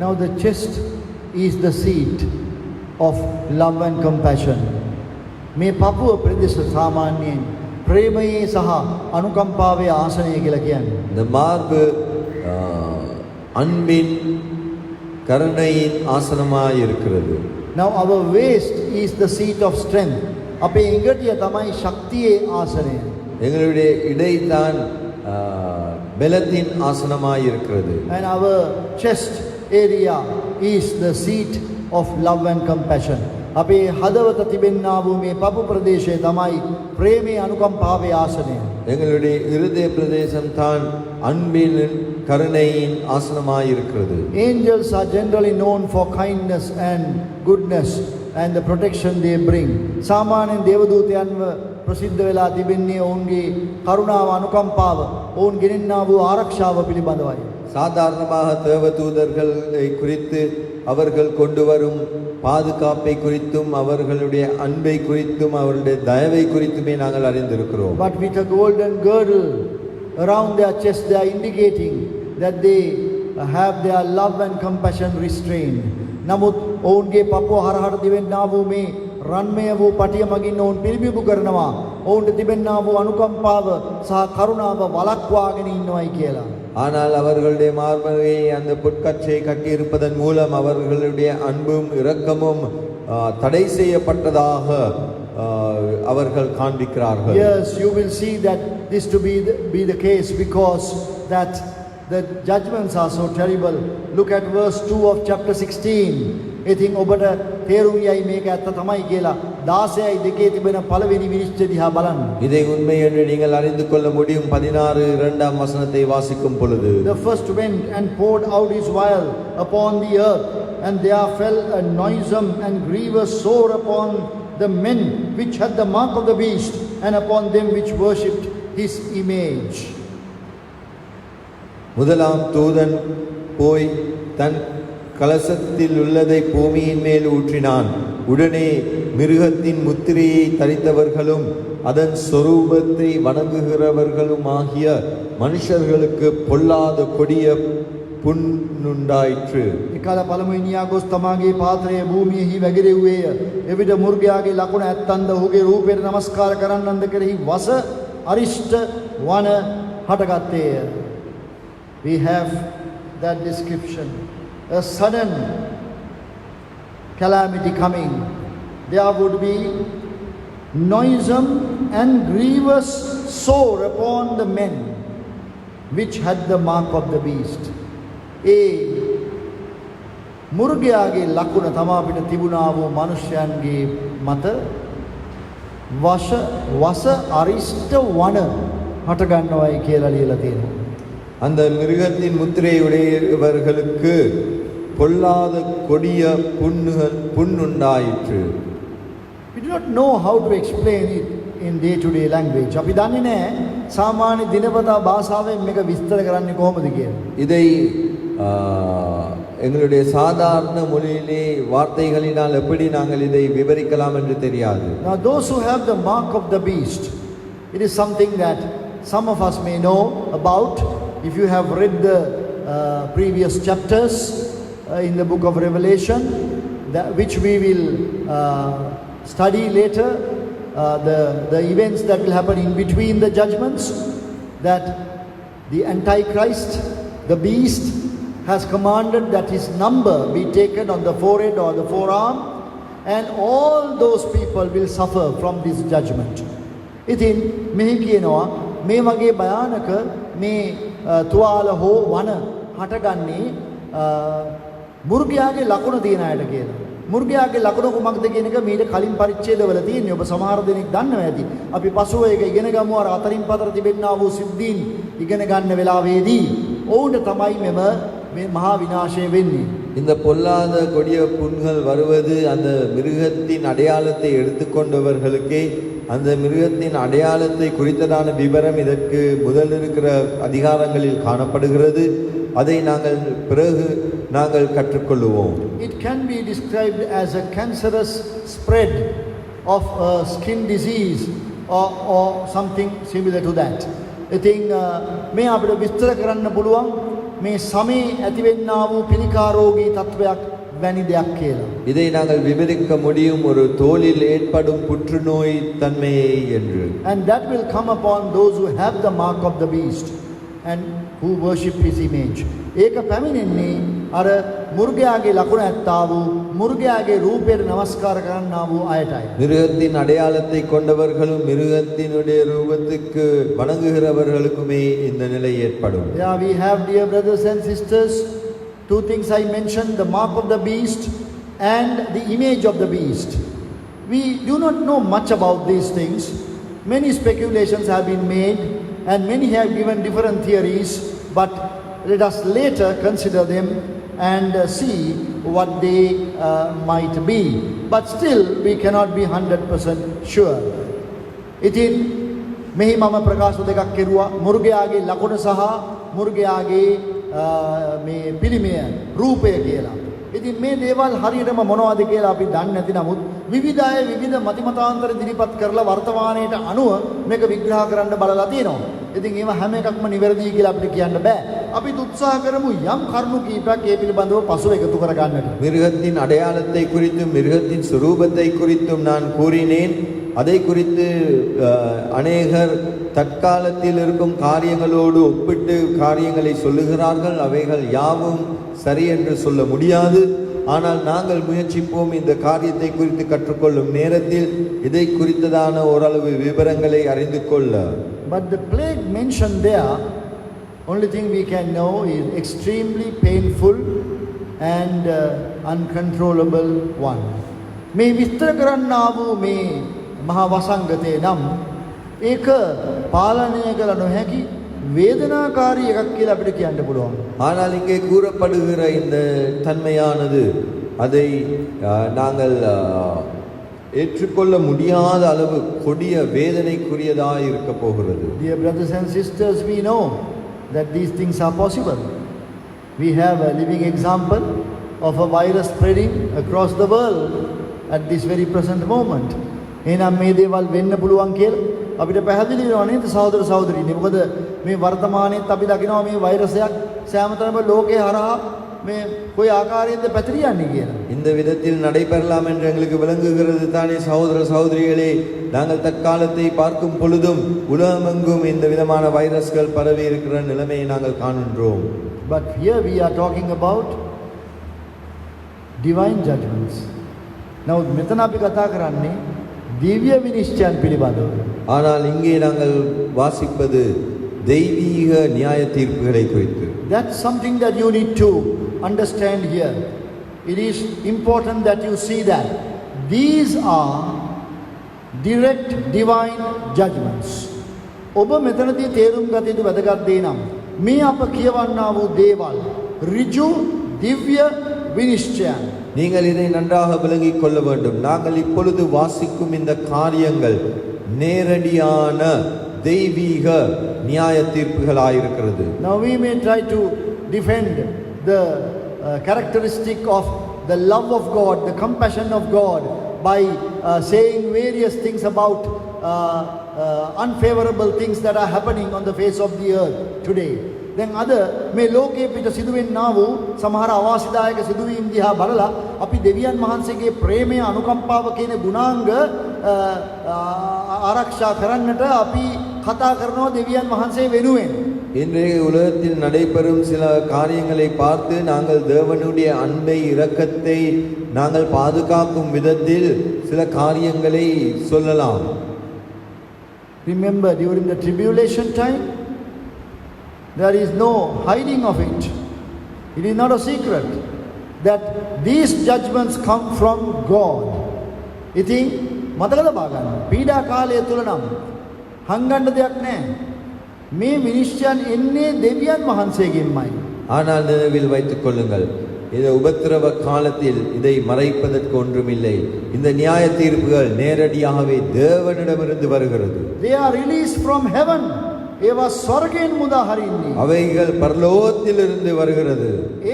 Now the chest is the seat of love and compassion. මේ පපුව ප්‍රදේශ සාමාන්‍යයෙන් ප්‍රේමයේ සහ අනුකම්පාවේ ආසනය කියලා කියන්නේ. இந்த மார்பு அன்பின் கருணையின் ஆசனமாய் இருக்கிறது. Now our waist is the seat of strength. අපේ ඉඟටිය තමයි ශක්තියේ ආසනය. எங்களுடைய இடைதான் பலத்தின் ஆசனமாய் இருக்கிறது. And our chest area is the seat of love and compassion. අපේ හදවත තිබෙන්නා වූ මේ පපු ප්‍රදේශය තමයි ප්‍රේමයේ අනුකම්පාවේ ආසනය. எங்களுடைய இருதய பிரதேசம் தான் அன்பின் கருணையின் ஆசனமாய் இருக்கிறது. Angels are generally known for kindness and goodness and the protection they bring. සාමාන්‍යයෙන් දේවදූතයන්ව ප්‍රසිද්ධ වෙලා තිබෙන්නේ ඔවුන්ගේ කරුණාව අනුකම්පාව, ඔවුන් ගෙනෙන්නා වූ ආරක්ෂාව පිළිබඳවයි. சாதாரணமாக தேவ தூதர்களை குறித்து அவர்கள் கொண்டு வரும் பாதுகாப்பை குறித்தும் அவர்களுடைய அன்பை குறித்தும் அவர்களுடைய தயவை குறித்துமே நாங்கள் அறிந்திருக்கிறோம். But with a golden girdle around their chest, they are indicating that they have their love and compassion restrained. නමුත් ඔවුන්ගේ පපුව හරහට දිවෙන්නා වූ මේ රන්මය වූ පටිය මගින් ඔවුන් පිළිබිඹු කරනවා. ඔවුන්ට තිබෙන්නා වූ අනුකම්පාව සහ කරුණාව වළක්වාගෙන ඉන්නවයි කියලා. ஆனால் அவர்களுடைய மார்பை அந்த பொற்கச்சை கட்டியிருப்பதன் மூலம் அவர்களுடைய அன்பும் இரக்கமும் தடை செய்யப்பட்டதாக அவர்கள் காண்பிக்கிறார்கள். Yes, you will see that this to be the case because that the judgments are so terrible. Look at verse 2 of chapter 16. ඉතින් ඔබට තේරුම් යයි මේක ඇත්ත තමයි කියලා 16යි 2 තිබෙන පළවෙනි විනිශ්චය දිහා බලන්න. இதை உண்மை என்று நீங்கள் அறிந்து கொள்ள முடியும் 16 வசனத்தை வாசிக்கும் பொழுது. The first went and poured out his vial upon the earth, and there fell a noisome and grievous sore upon the men which had the mark of the beast, and upon them which worshipped his image. முதலாம் தூதன் போய் தன் கலசத்தில் உள்ளதை பூமியின் மேல் ஊற்றினான். உடனே மிருகத்தின் முத்திரையை தரித்தவர்களும் அதன் சொரூபத்தை வணங்குகிறவர்களுமாகிய மனுஷர்களுக்கு பொல்லாத கொடிய පුන්නුණ්ඩායිත්‍ර. එකල පළමුවෙනියා ගොස් තමාගේ පාත්‍රය භූමියෙහි වැගිරෙව්වේය. එවිට මුර්ගයාගේ ලකුණ ඇත්තන්ද ඔහුගේ රූපයට නමස්කාර කරන්නන්ද කෙරෙහි වස අරිෂ්ඨ වන හටගත්තේය. We have that description. A sudden calamity coming. There would be noisome and grievous sore upon the men which had the mark of the beast. ඒ මුර්ගයාගේ ලකුණ තමා අපිට තිබුණා වූ මිනිසයන්ගේ මත වස අරිෂ්ඨ වන හට ගන්නවයි කියලා ලියලා තියෙනවා. அந்த மிருகத்தின் முத்திரையுடையவர்களுக்கு பொல்லாத கொடிய புண்ணுண்டாயிற்று. We do not know how to explain it in day to day language. අපි දන්නේ නැහැ සාමාන්‍ය දිනපතා භාෂාවෙන් මේක විස්තර කරන්නේ කොහොමද කියලා. இதை எங்களுடைய சாதாரண மொழியிலே வார்த்தைகளினால் எப்படி நாங்கள் இதை விவரிக்கலாம் என்று தெரியாது. Now those who have the mark of the beast, it is something that some of us may know about. If you have read the previous chapters in the book of Revelation, which we will study later, the events that will happen in between the judgments, that the Antichrist, the beast, has commanded that his number be taken on the forehead or the forearm, and all those people will suffer from this judgment. ඉතින් මෙහි කියනවා මේ වගේ භයානක මේ තුවාල හෝ වන හටගන්නේ මුර්ගයාගේ ලකුණ තියෙන අයට කියලා. මුර්ගයාගේ ලකුණ කුමක්ද කියන එක මීට කලින් පරිච්ඡේදවල තියෙන්නේ. ඔබ සමහර දෙනෙක් දන්නවා ඇති. අපි පසුව ඒක ඉගෙන ගමු අර අතරින් පතර තිබෙන්නා වූ සිද්ධීන් ඉගෙන ගන්න වෙලාවේදී ඔවුන්ට තමයි මේ මහා විනාශය වෙන්නේ. இந்த பொல்லாத கொடிய புண்கள் வருவது அந்த மிருகத்தின் அடையாளத்தை எடுத்துக்கொண்டவர்களுக்கே அந்த மிருகத்தின் அடையாளத்தை குறித்ததான விவரம் இதற்கு முதல் இருக்கிற அதிகாரங்களில் காணப்படுகிறது. அதை நாங்கள் கற்றுக்கொள்வோம். It can be described as a cancerous spread of a skin disease or something similar to that. ඉතින් මේ අපිට විස්තර කරන්න පුළුවන් මේ සමේ ඇතිවෙන්නා වූ පිළිකාරෝගී තත්වයක් වැනි දෙයක් කියලා. இதை நாங்கள் விவரிக்க முடியும் ஒரு தோலில் ஏற்படும் புற்றுநோய் தன்மையை என்று. And that will come upon those who have the mark of the beast and who worship his image. ඒක පැමිණෙන්නේ අර මුර්ගයාගේ ලකුණ ඇත්තා වූ මුර්ගයාගේ රූපයට නමස්කාර කරන්නා වූ අයටයි. மிருகத்தின் அடையாளத்தை கொண்டவர்களும் மிருகத்தினுடைய ரூபத்துக்கு வணங்குகிறவர்களுக்குமே இந்த நிலை ஏற்படும். Yeah, we have, dear brothers and sisters, two things I mentioned, the mark of the beast and the image of the beast. We do not know much about these things. Many speculations have been made and many have given different theories, but let us later consider them and see what they might be. But still we cannot be 100% sure. ඉතින් මෙහි මම ප්‍රකාශ දෙකක් කෙරුවා මුර්ගයාගේ ලකුණ සහ මුර්ගයාගේ මේ පිළිමය රූපය කියලා. ඉතින් මේ දේවල් හරියටම මොනවද කියලා අපි දන්නේ නැති නමුත් විවිධ අය විවිධ මතිමතාන්තර ඉදිරිපත් කරලා වර්තමානයට අනුව මේක විග්‍රහ කරන්න බලලා තියෙනවා. ඉතින් ඒවා හැම එකක්ම නිවැරදි කියලා අපිට කියන්න බෑ. අපි උත්සාහ කරමු යම් කරුණු කීපයක් ඒ පිළිබඳව පසුව එකතු කර ගන්නට. மிருகத்தின் அடையாளத்தை குறித்தும் மிருகத்தின் சுரூபத்தை குறித்தும் நான் கூறினேன். அதை குறித்து அநேகர் தற்காலத்தில் இருக்கும் காரியங்களோடு ஒப்பிட்டு காரியங்களை சொல்லுகிறார்கள். அவைகள் யாவும் சரி என்று சொல்ல முடியாது. ஆனால் நாங்கள் முயற்சிப்போம் இந்த காரியத்தை குறித்து கற்றுக்கொள்ளும் நேரத்தில் இதை குறித்ததான ஓரளவு விவரங்களை அறிந்து கொள்ள. But the plague mentioned there, only thing we can know is extremely painful and uncontrollable one. මේ විස්තර කරන්නා වූ මේ මහා වසංගතේ නම් ඒක පාලනය කළ නොහැකි வேதனாකාරී එකක් කියලා අපිට කියන්න පුළුවන්. ஆனால் இங்கே கூறப்படுகிற இந்த தன்மையானது அதை நாங்கள் ஏற்றுக்கொள்ள முடியாத அளவு கொடிய வேதனைக்குரியதாக இருக்க போகிறது. Dear brothers and sisters, we know that these things are possible. We have a living example of a virus spreading across the world at this very present moment. එහෙනම් මේ දේවල් වෙන්න පුළුවන් කියලා අපිට පැහැදිලි වෙනවා නේද සහෝදර සහෝදරියනි? මොකද මේ වර්තමානයේත් අපි දකිනවා මේ වෛරසයක් සෑම තැනම ලෝකේ හරහා මේ කොයි ආකාරයෙන්ද පැතිරියන්නේ කියලා. இந்த விதத்தில் நடைபெறலாம் என்று எங்களுக்கு விளங்குகிறது தானே சகோதர சகோதரிகளே. நாங்கள் தற்காலத்தை பார்க்கும் பொழுதும் உலகமெங்கும் இந்த விதமான வைரஸ்கள் பரவி இருக்கிற நிலைமையை நாங்கள் காண்கிறோம். But here we are talking about divine judgments. Now මෙතන අපි කතා කරන්නේ දිව්‍ය විනිශ්චයන් පිළිබඳව. ஆனால் இங்கே நாங்கள் வாசிப்பது தெய்வீக நியாய தீர்ப்புகளை குறித்து. That's something that you need to understand here. It is important that you see that these are direct divine judgments. ඔබ මෙතනදී තේරුම් ගත යුතු වැදගත් දේ නම් මේ අප කියවන්නා වූ දේවල් ඍජු දිව්‍ය විනිශ්චයන්. நீங்கள் இதை நன்றாக விளங்கிக் கொள்ள வேண்டும். நாங்கள் இப்பொழுது வாசிக்கும் இந்த காரியங்கள் நேரடியான தெய்வீக நியாய தீர்ப்புகளாயிருக்கிறது. Now we may try to defend the characteristic of the love of God, the compassion of God by saying various things about unfavorable things that are happening on the face of the earth today. දැන් අද මේ ලෝකයේ පිට සිදුවෙන්නා වූ සමහර අවාසිදායක සිදුවීම් දිහා බලලා අපි දෙවියන් වහන්සේගේ ප්‍රේමය අනුකම්පාව කියන ගුණාංග ආරක්ෂා කරන්නට අපි කතා කරනවා දෙවියන් වහන්සේ වෙනුවෙන්. இன்றைய உலகத்தில் நடைபெறும் சில காரியங்களை பார்த்து நாங்கள் தேவனுடைய அன்பை இரக்கத்தை நாங்கள் பாதுகாக்கும் விதத்தில் சில காரியங்களை சொல்லலாம். Remember, during the tribulation time, there is no hiding of it. It is not a secret that these judgments come from God. ඉතින් මතක තබා ගන්න. පීඩා කාලය තුල නම් හංගන්න දෙයක් නැහැ. මේ විනිශ්චයන් එන්නේ දෙවියන් වහන්සේගෙන්මයි. ஆனால் நினைவில் வைத்துக் கொள்ளுங்கள், இந்த உபத்திரவ காலத்தில் இதை மறைப்பதற்கு ஒன்றுமில்லை. இந்த நியாய தீர்ப்புகள் நேரடியாகவே தேவனிடமிருந்து வருகிறது. They are released from heaven. ඒවා ස්වර්ගයෙන් මුදා හරින්නේ. அவைகள் பரலோகத்திலிருந்து வருகிறது.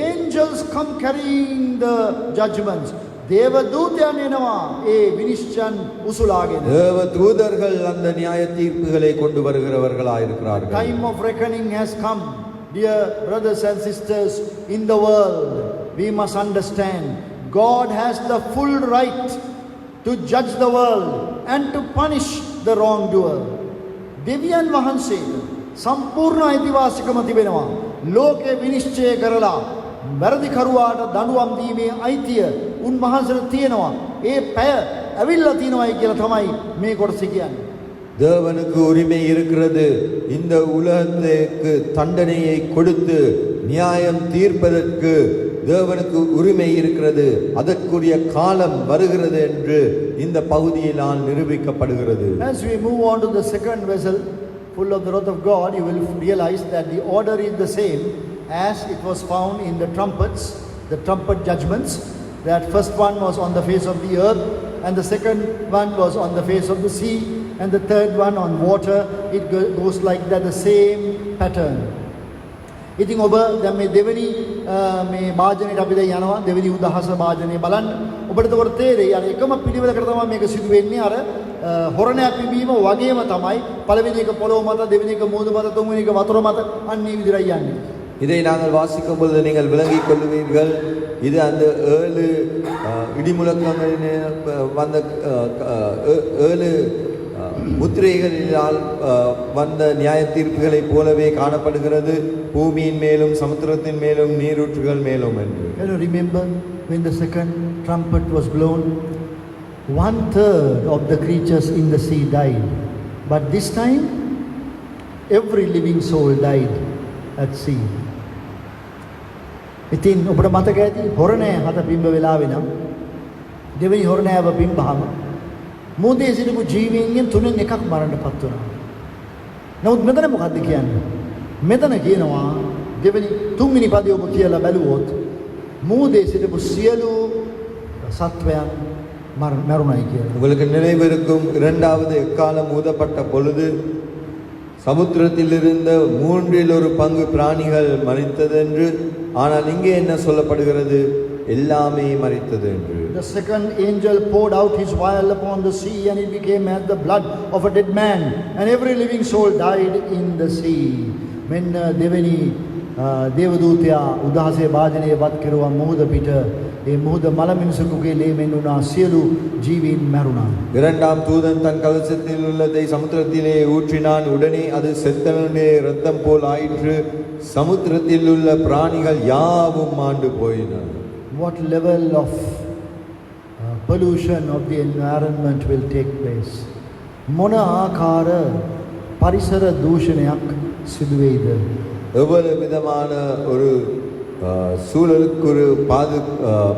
Angels come carrying the judgments. දේව දූතයන් එනවා ඒ විනිශ්චයන් උසුලාගෙන. தேவ தூதர்கள் அந்த நியாய தீர்ப்புகளை கொண்டு வருகிறவர்களாய் இருக்கிறார்கள். Time of reckoning has come. Dear brothers and sisters in the world, we must understand God has the full right to judge the world and to punish the wrongdoer. දෙවියන් වහන්සේට සම්පූර්ණ අයිතිවාසිකම තිබෙනවා. ලෝකේ විනිශ්චය කරලා වැරදිකරුවාට දඬුවම් දීමේ අයිතිය උන්වහන්සේට තියෙනවා. ඒ පැය ඇවිල්ලා තියෙනවායි කියලා තමයි මේ කොටස කියන්නේ. தேவனுக்கு உரிமை இருக்கிறது. இந்த உலகத்துக்கு தண்டனையை கொடுத்து நியாயம் தீர்ப்பதற்கு தேவனுக்கு உரிமை இருக்கிறது. அதற்குரிய காலம் வருகிறது என்று இந்த பகுதியினால் நிரூபிக்கப்படுகிறது. As we move on to the second vessel full of the wrath of God, you will realize that the order is the same as it was found in the trumpets, the trumpet judgments. That first one was on the face of the earth, and the second one was on the face of the sea, and the third one on water. It goes like that, the same pattern. ඉතින් ඔබ දැන් මේ දෙවෙනි මේ මාර්ජනයට අපි දැන් යනවා. දෙවෙනි උදහස මාර්ජනය බලන්න. ඔබට එතකොට තේරෙයි අර එකම පිළිවෙලකට තමයි මේක සිදු වෙන්නේ. අර හොරණයක් පිබීම වගේම තමයි පළවෙනි එක පොළොව මත, දෙවෙනි එක මුහුද මත, තුන්වෙනි එක වතුර මත අන්න මේ විදිහටයි යන්නේ. இதை நாங்கள் வாசிக்கும் பொழுது நீங்கள் விளங்கிக் கொள்வீர்கள். இது அந்த 7 இடிமுழக்கங்களில் வந்த 7 முத்திரைகளினால் வந்த நியாய தீர்ப்புகளைப் போலவே காணப்படுகிறது. பூமியின் மேலும் சமுத்திரத்தின் மேலும் நீரூற்றுகள் மேலும் என்று. Can you remember when the second trumpet was blown? 1/3 of the creatures in the sea died. But this time, every living soul died at sea. ඉතින් ඔබට මතක ඇති හොරණය හත පිම්බ වෙලාවේ නම් දෙවෙනි හොරණයව පිම්බහම මොහොතේ සිටපු ජීවීන්ගෙන් 3න් 1ක් මරණයටපත් වුණා. නමුත් මෙතන මොකද්ද කියන්නේ? මෙතන කියනවා දෙවෙනි තුන්වෙනි පදේ ඔබ කියලා බැලුවොත් මොහොතේ සිටපු සියලු සත්වයන් මරුණයි කියලා. உங்களுக்கு நினைவிருக்கும் இரண்டாவது எக்காலம் ஊதப்பட்ட பொழுது சமுத்திரத்தில் இருந்த 1/3 பங்கு பிராணிகள் மரித்தது என்று. ஆனால் இங்கே என்ன சொல்லப்படுகிறது? எல்லாமே மரித்தது என்று. The second angel poured out his vial upon the sea, and it became as the blood of a dead man, and every living soul died in the sea. මෙන්න දෙවෙනි දේවදූතයා උදහසේ වාදනයේ වත් කෙරුවා මුහුද පිට. ඒ මුහුද මල මිනිසෙකුගේ ලේමෙන් උනා සියලු ජීවීන් මැරුණා. இரண்டாம் தூதன் தன் கலசத்தில் உள்ளதை சமுத்திரத்திலே ஊற்றினான். உடனே அது செத்தவனுடைய இரத்தம் போல் ஆயிற்று. சமுத்திரத்தில் உள்ள பிராணிகள் யாவும் மாண்டு போயின. What level of pollution of the environment will take place? මොන ආකාර පරිසර දූෂණයක් සිදු වෙයිද? எவ்வளவு விதமான ஒரு சூழலுக்கு ஒரு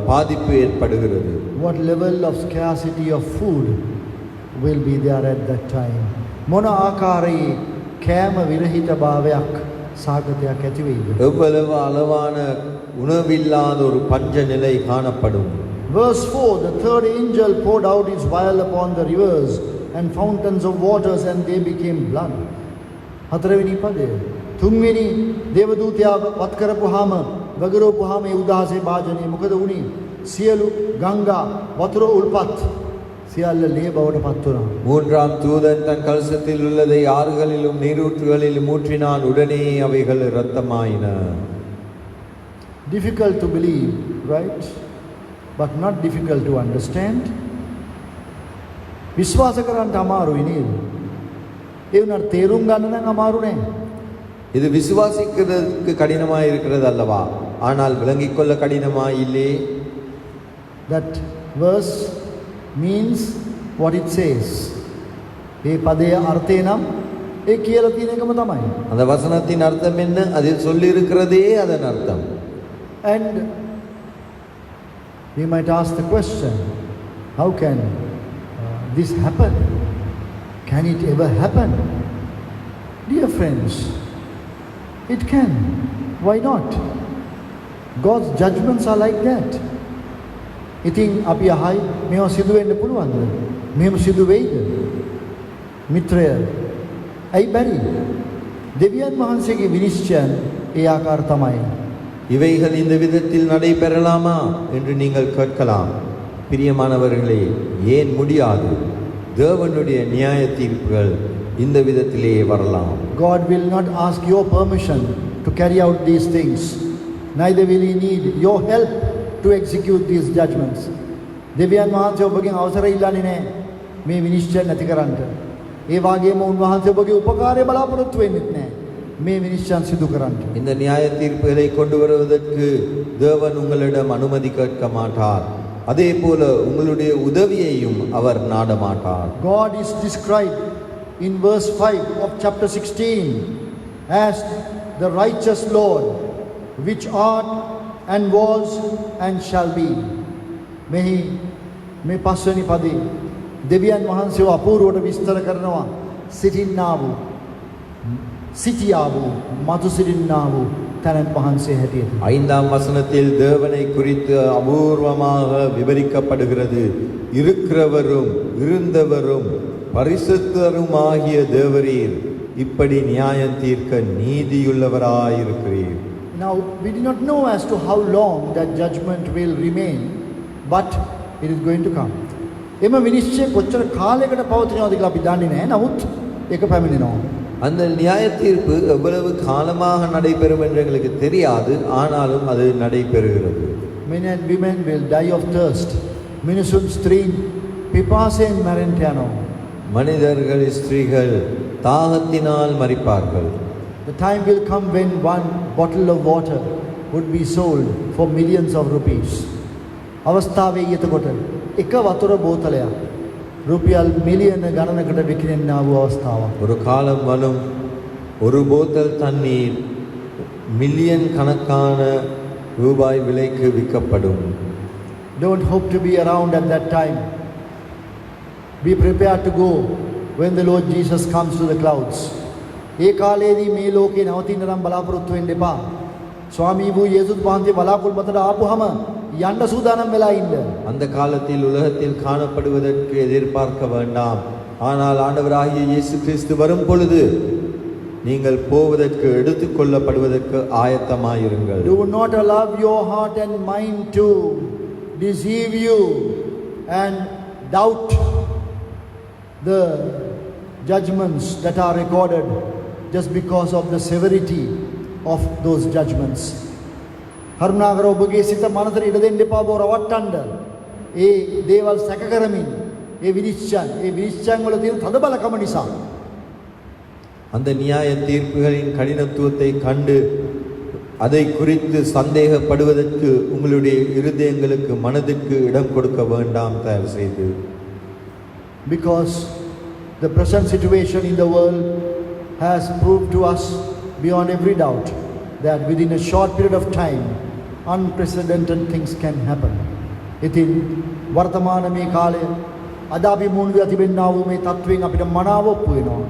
பாதிப்பு ஏற்படுகிறது. What level of scarcity of food will be there at that time? මොන ආකාරයේ කෑම විරහිත භාවයක් සාගතයක් ඇති වෙයිද? எவ்வளவு அளவான உணவில்லாத ஒரு பஞ்ச நிலை காணப்படும். Verse 4, the third angel poured out his vial upon the rivers and fountains of waters, and they became blood. හතරවෙනි පදය. තුන්වෙනි දේවදූතයා වත් කරපුවාම වගරවපුවාම ඒ උදාසේ වාජනය මොකද වුනේ? සියලු ගංගා වතුර උල්පත් සියල්ල ලේ බවට පත් වුණා. மூன்றாம் தூதன் தன் கலசத்தில் உள்ளதை ஆறுகளிலும் நீரூற்றுகளிலும் ஊற்றினான். உடனே அவைகள் இரத்தமாயின. Difficult to believe, right? But not difficult to understand. විශ්වාස කරන්න අමාරුයි නේද? ඒ උනාට තේරුම් ගන්න නම් අමාරු නෑ. இது விசுவாசிக்கிறதுக்கு கடினமாக இருக்கிறது அல்லவா? ஆனால் விளங்கிக் கொள்ள கடினமாக இல்லையே. That verse means what it says. ඒ පදයේ අර්ථය නම් ඒ කියලා තියෙන එකම තමයි. அந்த வசனத்தின் அர்த்தம் என்ன? அதில் சொல்லியிருக்கிறதே அதன் அர்த்தம். And we might ask the question, how can this happen? Can it ever happen? Dear friends, it can. Why not? God's judgments are like that. ඉතින් අපි අහයි මේව සිදු වෙන්න පුළුවන්ද? මෙහෙම සිදු වෙයිද? මිත්‍රය, ඇයි බැරි? දෙවියන් වහන්සේගේ විනිශ්චයන් ඒ ආකාර තමයි. இவைகள் இந்த விதத்தில் நடைபெறலாமா என்று நீங்கள் கேட்கலாம். பிரியமானவர்களே, ஏன் முடியாது? தேவனுடைய நியாய தீர்ப்புகள் இந்த விதத்திலேயே வரலாம். God will not ask your permission to carry out these things. Neither will he need your help to execute these judgments. දෙවියන් වහන්සේ ඔබගෙන් අවසර ඉල්ලන්නේ නැහැ මේ විනිශ්චය නැති කරන්න. ඒ වගේම උන්වහන්සේ ඔබගේ උපකාරය බලාපොරොත්තු වෙන්නෙත් නැහැ මේ විනිශ්චයන් සිදු කරන්න. இந்த நியாய தீர்ப்புகளை கொண்டு வருவதற்கு தேவன் உங்களிடம் அனுமதி கேட்க மாட்டார். அதே போல உங்களுடைய உதவியையும் அவர் நாட மாட்டார். God is described in verse 5 of chapter 16 as the righteous Lord, which art and was and shall be. මෙහි මේ පස්වෙනි පදේ දෙවියන් වහන්සේව අපූර්වට විස්තර කරනවා. සිටින්නා වූ, සිටියා වූ, මතු සිටින්නා වූ තනන් වහන්සේ හැටියට. 5ஆம் வசனத்தில் தேவனை குறித்து அபூர்வமாக விவரிக்கப்படுகிறது. இருக்கிறவரும் இருந்தவரும் பரிசுத்தருமாகிய தேவரீர் இப்படி நியாயம் தீர்க்க நீதியுள்ளவராயிருக்கிறீர். Now we do not know as to how long that judgment will remain, but it is going to come. එම විනිශ්චය කොච්චර කාලයකට පවතිනවද කියලා අපි දන්නේ නැහැ. නමුත් ඒක පැමිණෙනවා. அந்த நியாய தீர்ப்பு எவ்வளவு காலமாக நடைபெறும் என்று எங்களுக்கு தெரியாது. ஆனாலும் அது நடைபெறுகிறது. Men and women will die of thirst. මිනිසුන් ස්ත්‍රීන් පිපාසයෙන් මැරෙන්න යනවා. மனிதர்கள் ஸ்திரீகள் தாகத்தினால் மரிப்பார்கள். The time will come when one bottle of water would be sold for millions of rupees. අවස්ථාවේ ඊතකොට එක වතුර බෝතලයක් රුපියල් මිලියන ගණනකට විකිණෙන්නා වූ අවස්ථාවක්. ஒரு காலம் வரும், ஒரு போத்தல் தண்ணீர் மில்லியன் கணக்கான ரூபாய் விலைக்கு விற்கப்படும். Don't hope to be around at that time. Be prepared to go when the Lord Jesus comes to the clouds. ඒ කාලේදී මේ ලෝකේ නවතින්න නම් බලාපොරොත්තු වෙන්න එපා. ස්වාමී වූ යේසුස් වහන්සේ බලාකුළු මතට ආපුවම යන්න සූදානම් වෙලා ඉන්න. அந்த காலத்தில் உலகத்தில் காணப்படுவதற்கு எதிர்பார்க்க வேண்டாம். ஆனால் ஆண்டவராகிய இயேசு கிறிஸ்து வரும் பொழுது நீங்கள் போவதற்கு எடுத்துக்கொள்ளப்படுவதற்கு ஆயத்தமாயிருங்கள். Do not allow your heart and mind to deceive you and doubt the judgments that are recorded just because of the severity of those judgments. කරුණාකර ඔබගේ සිත මනසට ඉඩ දෙන්න එපා බෝ රවට්ටන්න. ඒ දේවල් සැක කරමින් ඒ විනිශ්චයන් වල තියෙන තදබලකම නිසා அந்த நியாய தீர்ப்புகளின் கடினத்துவத்தை கண்டு அதை குறித்து சந்தேகப்படுவதற்கு உங்களுடைய இருதயங்களுக்கு மனதிற்கு இடம் கொடுக்க வேண்டாம் தயவு செய்து. Because the present situation in the world has proved to us beyond every doubt that within a short period of time unprecedented things can happen. ඉතින් වර්තමාන මේ කාලය අද අපි මුහුණ දෙලා තිබෙනා වූ මේ තත්වයෙන් අපිට මනාව ඔප්පු වෙනවා.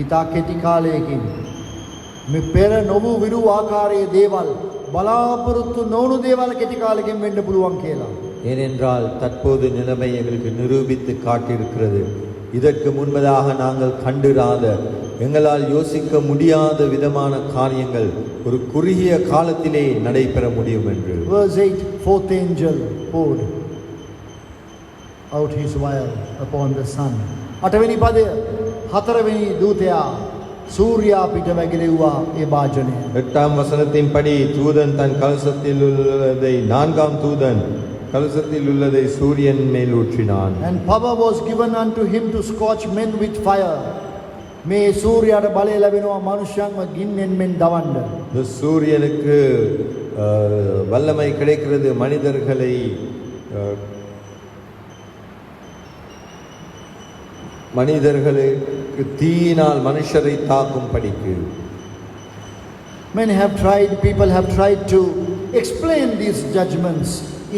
ඊටා කෙටි කාලයකින් මේ පෙර නොවූ විරු ආකාරයේ දේවල් බලාපොරොත්තු නොවුණු දේවල් කෙටි කාලෙකින් වෙන්න පුළුවන් කියලා. ஏனென்றால் தற்போது நிலைமை எங்களுக்கு நிரூபித்து காட்டியிருக்கிறது. இதற்கு முன்பதாக நாங்கள் கண்டிராத, எங்களால் யோசிக்க முடியாத விதமான காரியங்கள் ஒரு குறுகிய காலத்திலே நடைபெற முடியும் என்று. Verse 8, fourth angel poured out his vial upon the sun. අටවෙනි පදය, හතරවෙනි දූතයා சூர்யா පිට වැగిලෙව්වා ඒ භාජනය. 8ஆம் வசனத்தின்படி தூதன் தன் கலசத்தில் உள்ளதை 4ஆம் தூதன் கலசத்தில் உள்ளதை சூரியன் மேல் ஊற்றினான். And power was given unto him to scorch men with fire. මේ සූර්යාට බලය ලැබෙනවා මනුෂ්‍යයන්ව ගින්නෙන් මෙන් දවන්න. இந்த சூரியனுக்கு வல்லமை கிடைக்கிறது மனிதர்களுக்கு தீயினால் மனுஷரை தாக்கும் படிக்கு. Many have tried, people have tried to explain these judgments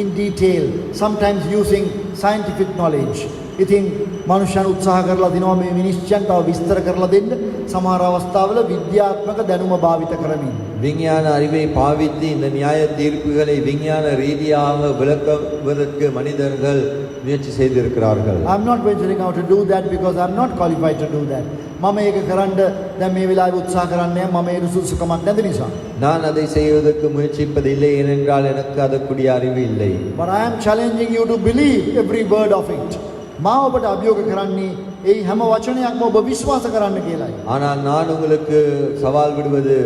in detail, sometimes using scientific knowledge. ඉතින් මනුෂ්‍යයන් උත්සාහ කරලා දිනවා මේ විනිශ්චයන් තව විස්තර කරලා දෙන්න සමහර අවස්ථාවල විද්‍යාත්මක දැනුම භාවිත කරමින්. விஞ்ஞான அறிவை பாவித்து இந்த நியாய தீர்ப்புகளை விஞ்ஞான ரீதியாக விளக்குவதற்கு மனிதர்கள் முயற்சி செய்திருக்கிறார்கள். I am not venturing out to do that because I am not qualified to do that. මම ඒක කරන්න දැන් මේ වෙලාවේ උත්සාහ කරන්නේ මම ඒ සුසුකමක් නැති නිසා. நான் அதை செய்வதற்கு முயற்சிப்பதில்லை ஏனென்றால் எனக்கு அதற்குரிய அறிவு இல்லை. But I am challenging you to believe every word of it. මා ඔබට අභියෝග කරන්නේ ඒ හැම වචනයක්ම ඔබ විශ්වාස කරන්න කියලායි. ஆனால் நான் உங்களுக்கு சவால் விடுவது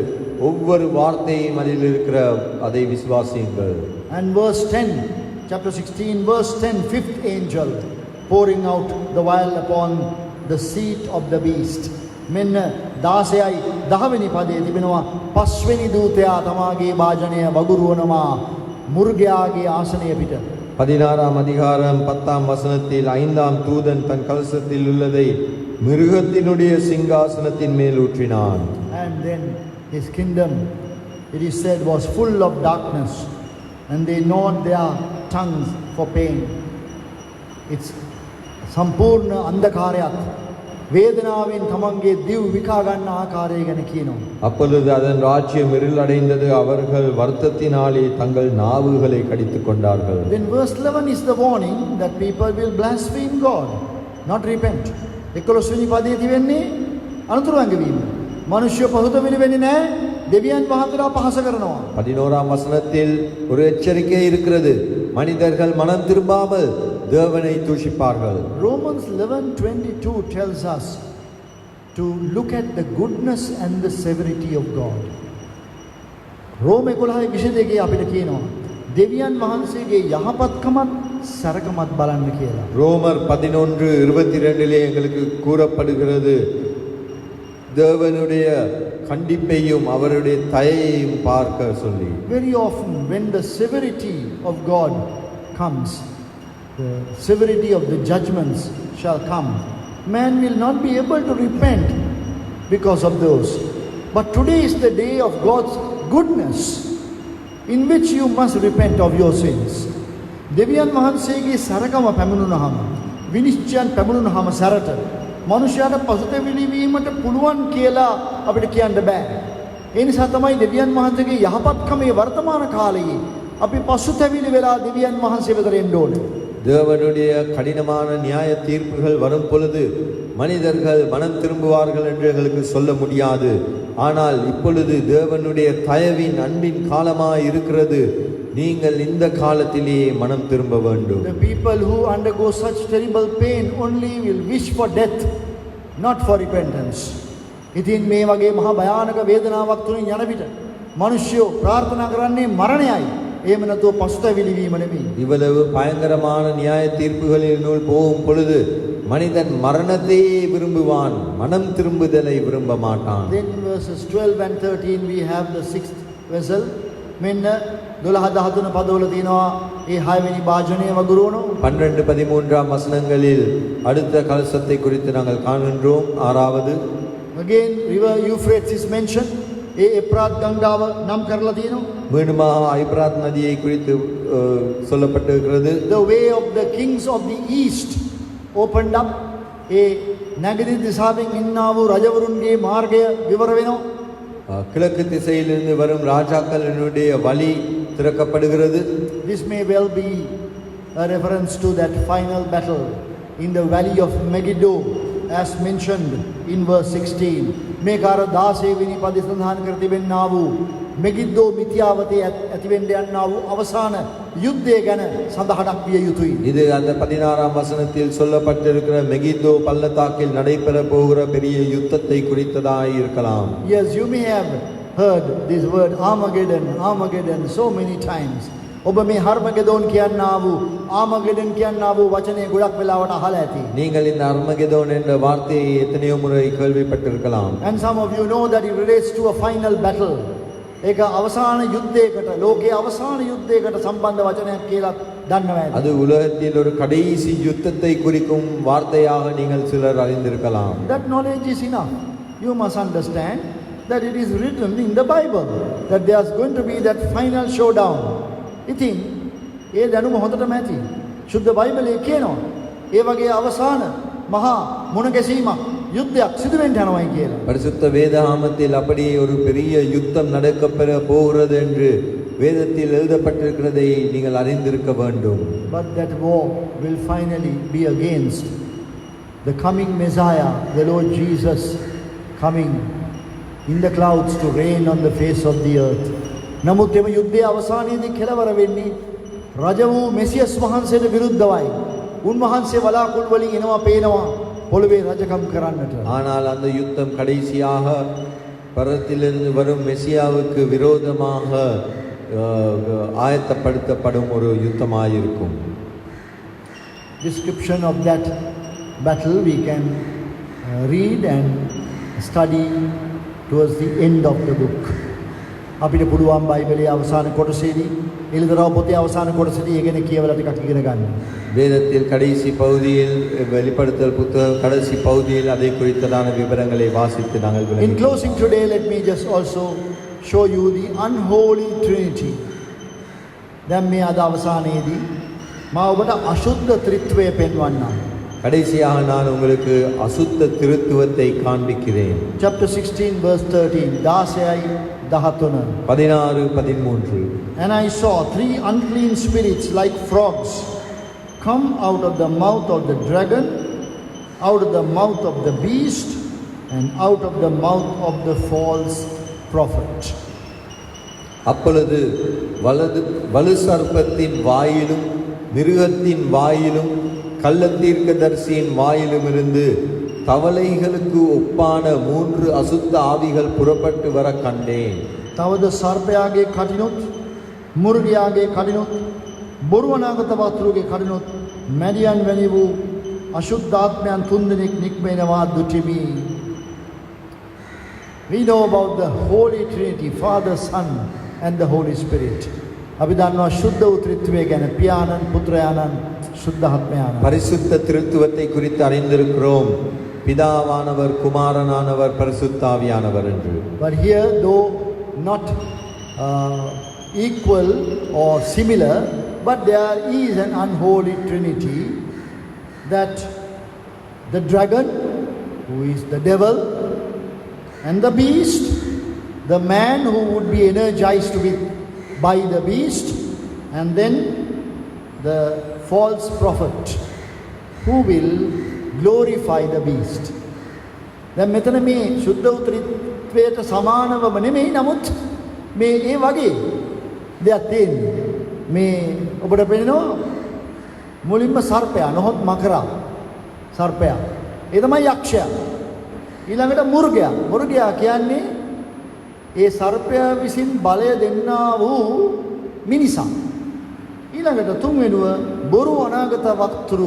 ஒவ்வொரு வார்த்தையும் அதில் இருக்கிற அதை விசுவாசியுங்கள். And verse 10, chapter 16, verse 10, fifth angel pouring out the vial upon the seat of the beast. මෙන්න 16යි 10 වෙනි පදයේ තිබෙනවා පස්වෙනි දූතයා තමාගේ වාජනය වගුරුවනවා මුර්ගයාගේ ආසනය පිට. 16ஆம் அதிகாரம் 10ஆம் வசனத்தில் 5ஆம் தூதன் தன் கலசத்தில் உள்ளதை மிருகத்தினுடைய சிங்காசனத்தின் மேல் ஊற்றினான். And then his kingdom, it is said, was full of darkness, and they gnawed their tongues for pain. It's සම්පූර්ණ අන්ධකාරයක් වේදනාවෙන් තමන්ගේ දිව් විකා ගන්න ආකාරය ගැන කියනවා. அப்பொழுது அதன் ராஜ்யம் இருள் அடைந்தது, அவர்கள் வருத்தத்தினாலே தங்கள் நாவுகளை கடித்துக் கொண்டார்கள். Then verse 11 is the warning that people will blaspheme God, not repent. 11 වෙනි පදයේ තිබෙන්නේ අනුතරංග වීම. මිනිස්සු පහුතැවිලි වෙන්නේ නැහැ, දෙවියන් වහන්සේලා පහස කරනවා. 11ஆம் வசனத்தில் ஒரு எச்சரிக்கை இருக்கிறது. மனிதர்கள் மனம் திரும்பாமல் தேவனை தூஷிப்பார்கள். Romans 11:22 tells us to look at the goodness and the severity of God. රෝම 11:22 අපිට කියනවා දෙවියන් වහන්සේගේ යහපත්කමත් සරකමත් බලන්න කියලා. ரோமர் 11:22 எங்களுக்கு கூறப்படுகிறது தேவனுடைய கண்டிப்பையும் அவருடைய தயையையும் பார்க்க சொல்லி. Very often when the severity of God comes, the severity of the judgments shall come, man will not be able to repent because of those. But today is the day of God's goodness, in which you must repent of your sins. දෙවියන් වහන්සේගේ සරකම පැමුණුනහම, විනිශ්චයන් පැමුණුනහම සරට මනුෂ්‍යයාට පසුතැවිලි වීමට පුළුවන් කියලා අපිට කියන්න බෑ. ඒ නිසා තමයි දෙවියන් වහන්සේගේ යහපත්කමේ වර්තමාන කාලයේ අපි පසුතැවිලි වෙලා දෙවියන් වහන්සේ වෙතට එන්න ඕනේ. தேவனுடைய கடினமான நியாய தீர்ப்புகள் வரும் பொழுது மனிதர்கள் மனம் திரும்புவார்கள் என்று எங்களுக்கு சொல்ல முடியாது. ஆனால் இப்பொழுது தேவனுடைய தயவின் அன்பின் காலமாய் இருக்கிறது. நீங்கள் இந்த காலத்திலேயே மனம் திரும்ப வேண்டும். The people who undergo such terrible pain only will wish for death, not for repentance. ඉතින් මේ වගේ මහා භයානක වේදනාවක් තුලින් යන විට මිනිස්සු ප්‍රාර්ථනා කරන්නේ මරණයයි. එහෙම නැතුව පසුතැවිලි වීම නෙමෙයි. இவ்வளவு பயங்கரமான நியாய தீர்ப்புகளினுள் போகும் பொழுது மனிதன் மரணத்தையே விரும்புவான், மனம் திரும்புதலை விரும்ப மாட்டான். Then verses 12 and 13 we have the sixth vessel. මෙන්න 12-13 පදවල තියෙනවා ඒ 6 වෙනි වාජනය වගුරුවනවා. 12-13ஆம் வசனங்களில் அடுத்த கலசத்தை குறித்து நாங்கள் காண்கின்றோம். 6வது Again river Euphrates is mentioned. ඒ එප්‍රාත් ගංගාව නම් කරලා තියෙනවා. மீண்டுமாக ஐபிராத் நதியை குறித்து சொல்லப்பட்டிருக்கிறது. The way of the kings of the east opened up. ඒ නැගෙනහිර දිශාවෙන් ඉන්නා වූ රජවරුන්ගේ මාර්ගය විවර වෙනවා. கிழக்கு திசையிலிருந்து வரும் ராஜாக்களினுடைய வழி திறக்கப்படுகிறது. This may well be a reference to that final battle in the valley of Megiddo as mentioned in verse 16. මේ කාර 16 වෙනි පදේ සඳහන් කර තිබෙනා වූ මෙගිද්දෝ මිත්‍යාවතේ ඇතිවෙන්න යනා වූ අවසාන යුද්ධය ගැන සඳහනක් විය යුතුයි. இது அந்த 16ஆம் வசனத்தில் சொல்லப்பட்டிருக்கிற மெகிதோ பள்ளத்தாக்கில் நடைபெற போகிற பெரிய யுத்தத்தை குறித்ததாய் இருக்கலாம். Yes, you may have heard this word Armageddon, Armageddon so many times. ඔබ මේ හර්මගෙදෝන් කියනා වූ ආමගෙඩන් කියනා වූ වචනේ ගොඩක් වෙලාවට අහලා ඇති. நீங்கள் இந்த அர்மகெதோன் என்ற வார்த்தையை எத்தனையோ முறை கேள்விப்பட்டிருக்கலாம். And some of you know that it relates to a final battle. ඒක අවසාන යුද්ධයකට, ලෝකයේ අවසාන යුද්ධයකට සම්බන්ධ වචනයක් කියලා දන්නවා ඇති. அது உலகத்தில் ஒரு கடைசி யுத்தத்தை குறிக்கும் வார்த்தையாக நீங்கள் சிலர் அறிந்திருக்கலாம். That knowledge is enough. You must understand that it is written in the Bible that there is going to be that final showdown. ඉතින් ඒ දැනුම හොඳටම ඇති. ශුද්ධ බයිබලයේ කියනවා ඒ වගේ අවසාන මහා මුණ ගැසීමක් யுத்தයක් සිදු වෙන්න යනවායි කියලා. பரிசுத்த வேதாகமத்தில் அப்படி ஒரு பெரிய யுத்தம் நடக்கப்பெற போகிறது என்று வேதத்தில் எழுதப்பட்டிருக்கிறதை நீங்கள் அறிந்திருக்க வேண்டும். But that war will finally be against the coming Messiah, the Lord Jesus coming in the clouds to reign on the face of the earth. නමුත් එම යුද්ධයේ අවසානයේදී කෙලවර වෙන්නේ රජ වූ මෙසියස් වහන්සේට විරුද්ධවයි. උන්වහන්සේ වලාකුළු වලින් එනවා පේනවා පොළවේ රජකම් කරන්නට. ஆனால் அந்த யுத்தம் கடைசியாக பரத்திலிருந்து வரும் மெசியாவுக்கு விரோதமாக ஆயத்தப்படுத்தப்படும் ஒரு யுத்தமாயிருக்கும். Description of that battle we can read and study towards the end of the book. අපිට පුළුවන් බයිබලයේ අවසාන කොටසේදී එළිදරව් පොතේ අවසාන කොටසේදී ඒ ගැන කියවලා ටිකක් ඉගෙන ගන්න. வேதத்தில் கடைசி பகுதியில் வெளிப்படுத்தல் புத்தக கடைசி பகுதியில் அதை குறித்ததான விவரங்களை வாசித்து நாங்கள் In closing today, let me just also show you the unholy trinity. දැන් මේ අද අවසානයේදී මා ඔබට අශුද්ධ ත්‍රිත්වය පෙන්වන්නම්. கடைசியாக நான் உங்களுக்கு அசுத்த திருத்துவத்தை காண்பிக்கிறேன். Chapter 16 verse 13 16යි 13. 16-13. And I saw three unclean spirits like frogs come out of the mouth of the dragon, out of the mouth of the beast, and out of the mouth of the false prophet. அப்பொழுது வலு சர்ப்பத்தின் வாயிலும் மிருகத்தின் வாயிலும் கள்ளத்தீர்க்கதரிசியின் வாயிலும் இருந்து தவளைகளுக்கு ஒப்பான 3 அசுத்த ஆவிகள் புறப்பட்டு வர கண்டேன். තවද සර්පයාගේ කටිනුත් මුර්ගයාගේ කටිනුත් බොරුවනාගත වතුරුගේ කටිනුත් මැඩියන් වැනි වූ අශුද්ධාත්මයන් 3 දෙනෙක් නික්මෙනවා දුටිමි. We know about the Holy Trinity, Father, Son and the Holy Spirit. අපි දන්නවා ශුද්ධ වූ ත්‍රිත්වය ගැන පියාණන් පුත්‍රයාණන් සුද්ධාත්මයාණන්. பரிசுத்த திருத்துவத்தை குறித்து அறிந்திருக்கிறோம். பிதாவானவர் குமாரனானவர் பரிசுத்த ஆவியானவர் என்று. But here, though not equal or similar, but there is an unholy trinity, that the dragon, who is the devil, and the beast, the man who would be energized by the beast, and then the false prophet who will glorify the beast. දැන් මෙතන මේ සුද්ධ වූ ත්‍රිත්වයට සමානවම නෙමෙයි, නමුත් මේ ඒ වගේ දෙයක් තියෙනවා. මේ ඔබට පේනවා මුලින්ම සර්පයා, නොහොත් මකරා සර්පයා. ඒ තමයි යක්ෂයා. ඊළඟට මුර්ගයා. මුර්ගයා කියන්නේ ඒ සර්පයා විසින් බලය දෙන්නා වූ මිනිසා. ඊළඟට තුන්වෙනුව බොරු අනාගත වක්තෘ.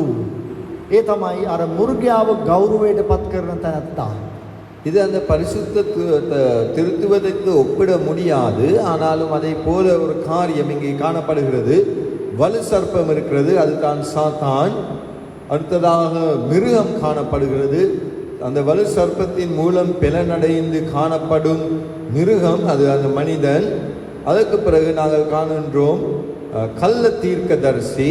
ඒ තමයි අර මුර්ගයාව ගෞරවයට පත් කරන තැනත්තා. இது அந்த பரிசுத்த திருத்துவதற்கு ஒப்பிட முடியாது. ஆனாலும் அதை போல ஒரு காரியம் இங்கே காணப்படுகிறது. வலு சர்ப்பம் இருக்கிறது, அதுதான் சாத்தான். அடுத்ததாக மிருகம் காணப்படுகிறது. அந்த வலு சர்ப்பத்தின் மூலம் பலனடைந்து காணப்படும் மிருகம், அது அந்த மனிதன். அதற்கு பிறகு நாங்கள் காணுகின்றோம் கள்ள தீர்க்கதரிசி.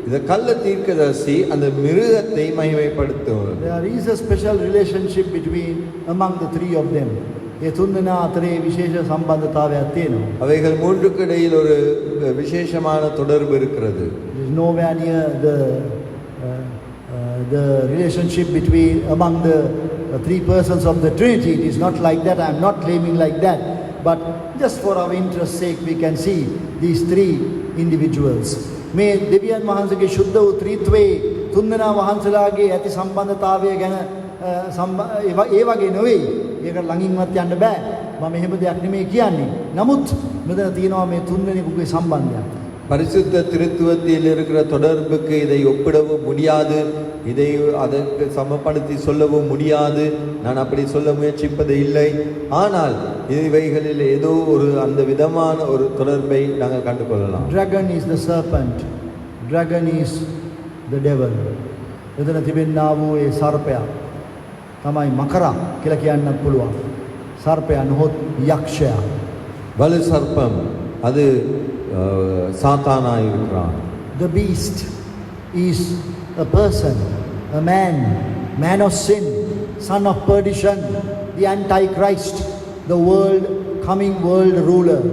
இந்த கள்ள தீர்க்கதரிசி அந்த மிருகத்தை மகிமைப்படுத்துவார். There is a special relationship between among the three of them. ඒ තුන්දෙනා අතරේ විශේෂ සම්බන්ධතාවයක් තියෙනවා. அவைகள் மூன்றுக்கு இடையில் ஒரு விசேஷமான தொடர்பு இருக்கிறது. There is nowhere near the relationship between among the three persons of the Trinity. It is not like that. I am not claiming like that. But just for our interest sake, we can see these three individuals. මේ දෙවියන් වහන්සේගේ ශුද්ධ වූ ත්‍රිත්වයේ තුන්දෙනා වහන්සේලාගේ ඇති සම්බන්ධතාවය ගැන ඒ වගේ නෙවෙයි. ඒකට ළඟින්වත් යන්න බෑ. මම එහෙම දෙයක් නෙමෙයි කියන්නේ. නමුත් මෙතන තියෙනවා මේ තුන්දෙනෙකුගේ සම්බන්ධයක්. பரிசுத்த திருத்துவத்தில் இருக்கிற தொடர்புக்கு இதை ஒப்பிடவும் முடியாது, இதை அதற்கு சமப்படுத்தி சொல்லவும் முடியாது. நான் அப்படி சொல்ல முயற்சிப்பது இல்லை. ஆனால் இவைகளில் ஏதோ ஒரு அந்த விதமான ஒரு தொடர்பை நாங்கள் கண்டுகொள்ளலாம். Dragon is the serpent. Dragon is the devil. එතන තිබෙනා වූ ඒ සර්පයා තමයි මකරා කියලා කියන්නත් පුළුවන්. සර්පයා නොහොත් යක්ෂයා. வலு சர்ப்பம் அது சாத்தானாய் இருக்கிறான். The beast is a person, a man of sin, son of perdition, the antichrist, the coming world ruler.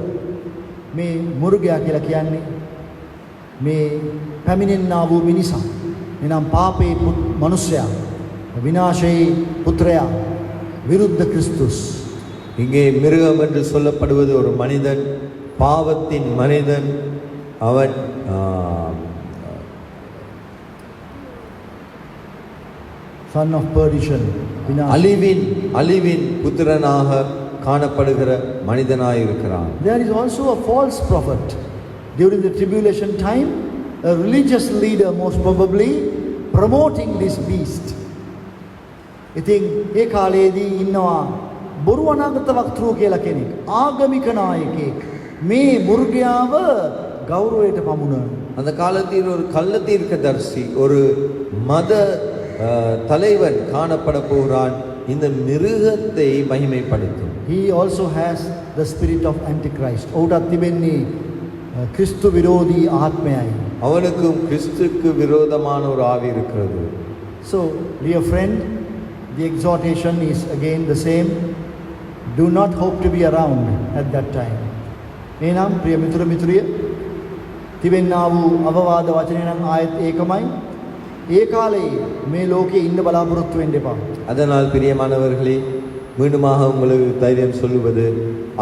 මේ මුර්ගයා කියලා කියන්නේ මේ පැමිණෙනා වූ මිනිසා. එනම් පාපේ මනුස්සයා, විනාශයේ පුත්‍රයා, විරුද්ධ கிறிஸ்துஸ். இங்கே மிருகம் என்று சொல்லப்படுவது ஒரு மனிதன், பாவத்தின் மனிதன். அவன் son of perdition, அழிவின் புத்திரனாக காணப்படுகிற மனிதனாய் இருக்கிறான். There is also a false prophet. During the tribulation time, a religious leader most probably promoting this beast. ඉතින් ඒ කාලේදී ඉන්නවා බොරු අනාගත වක්තෘ කියලා කෙනෙක්, ආගමික නායකයෙක්. මේ මුර්ගයාව ගෞරවයට පමුණන. அந்த காலத்தில் ஒரு கள்ள தீர்க்கதரிசி, ஒரு மத தலைவன் காணப்பட போகிறான். இந்த மிருகத்தை மகிமைப்படுத்தும். He also has the spirit of antichrist. ඔහුටත් තිබෙන්නේ ක්‍රිස්තු විරෝධී ආත්මයයි. அவனுக்கும் கிறிஸ்துக்கு விரோதமான ஒரு ஆவி இருக்கிறது. So, dear friend, the exhortation is again the same. Do not hope to be around at that time. එනම් ප්‍රිය මිතුර මිතුරිය, තිබෙනා වූ අවවාද වචනය නම් ආයත් ඒකමයි. ඒ කාලේ මේ ලෝකේ ඉන්න බලාපොරොත්තු වෙන්න එපා. அதனால் பிரியமானவர்களே, மீண்டுமாக உங்களுக்கு தைரியம் சொல்லுவது,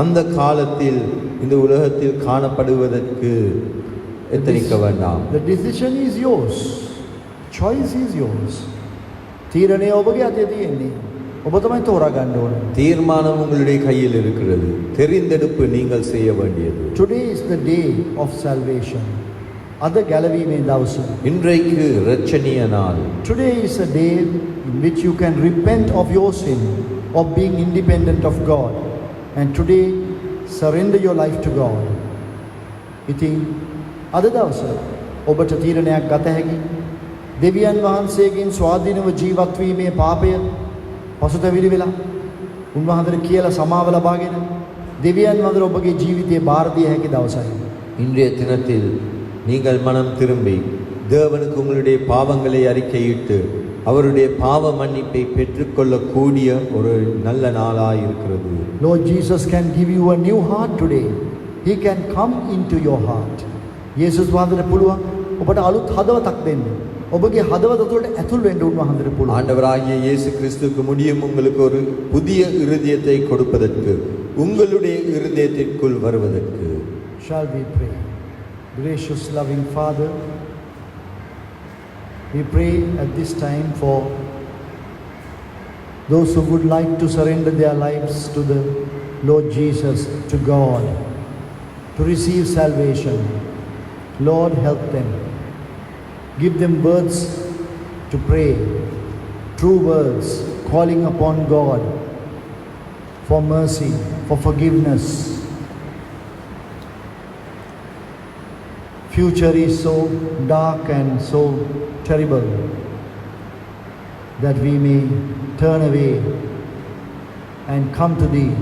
அந்த காலத்தில் இந்த உலகத்தில் காணப்படுவதற்கு எத்தனிக்க வேண்டாம். The decision is yours. Choice is yours. තීරණය ඔබගේ අතේ තියෙන්නේ. ඔබ තමයි තෝරා ගන්න ඕනේ. தீர்மானம் உங்களுடைய கையில் இருக்கிறது. தெரிந்தெடுப்பு நீங்கள் செய்ய வேண்டியது. Today is the day of salvation. අද ගැලවීමේ දවස. இன்றைக்கு இரட்சணிய நாள். Today is a day in which you can repent of your sin, of being independent of God, and today surrender your life to God. ඉතින් අද දවස ඔබට තීරණයක් ගත හැකි. දෙවියන් වහන්සේගෙන් ස්වාධීනව ජීවත් වීමේ පාපය පසුතැවිලි වෙලා උන්වහන්සේට කියලා සමාව ලබාගෙන දෙවියන් වහන්සේ ඔබගේ ජීවිතේ බාර දිය හැකි දවසයි. இன்றைய தினத்தில் நீங்கள் மனம் திரும்பி தேவனுக்கு உங்களுடைய பாவங்களை அறிக்கையிட்டு அவருடைய பாவ மன்னிப்பை பெற்றுக்கொள்ளக்கூடிய ஒரு நல்ல நாளாய் இருக்கிறது. Lord Jesus can give you a new heart today. He can come into your heart. යේසුස් වහන්සේට පුළුවන් ඔබට අලුත් හදවතක් දෙන්න. ඔබගේ හදවත තුළට ඇතුල් වෙන්න උන්වහන්සේට පුළුවන්. ஆண்டவராகிய இயேசு கிறிஸ்துவுக்கு முடியும் உங்களுக்கு ஒரு புதிய இருதயத்தை கொடுப்பதற்கு, உங்களுடைய இருதயத்திற்குள் வருவதற்கு. Shall we pray? Gracious loving Father, we pray at this time for those who would like to surrender their lives to the Lord Jesus, to God, to receive salvation. Lord, help them. Give them words to pray, true words, calling upon God for mercy, for forgiveness. Future is so dark and so terrible that we may turn away and come to Thee,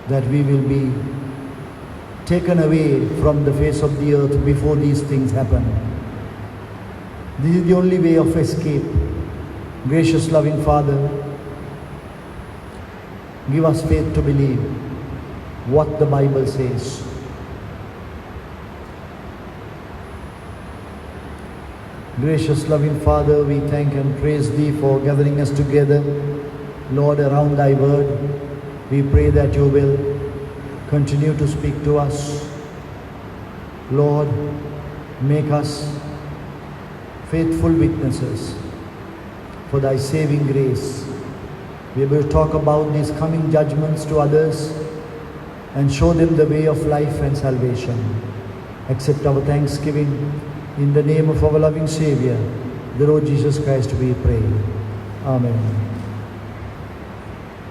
that we will be taken away from the face of the earth before these things happen. This is the only way of escape. Gracious loving Father, give us faith to believe what the Bible says. Gracious loving Father, we thank and praise Thee for gathering us together, Lord, around Thy word. We pray that You will continue to speak to us. Lord, make us faithful witnesses for Thy saving grace. We will talk about these coming judgments to others and show them the way of life and salvation. Accept our thanksgiving in the name of our loving Savior, the Lord Jesus Christ, we pray. Amen.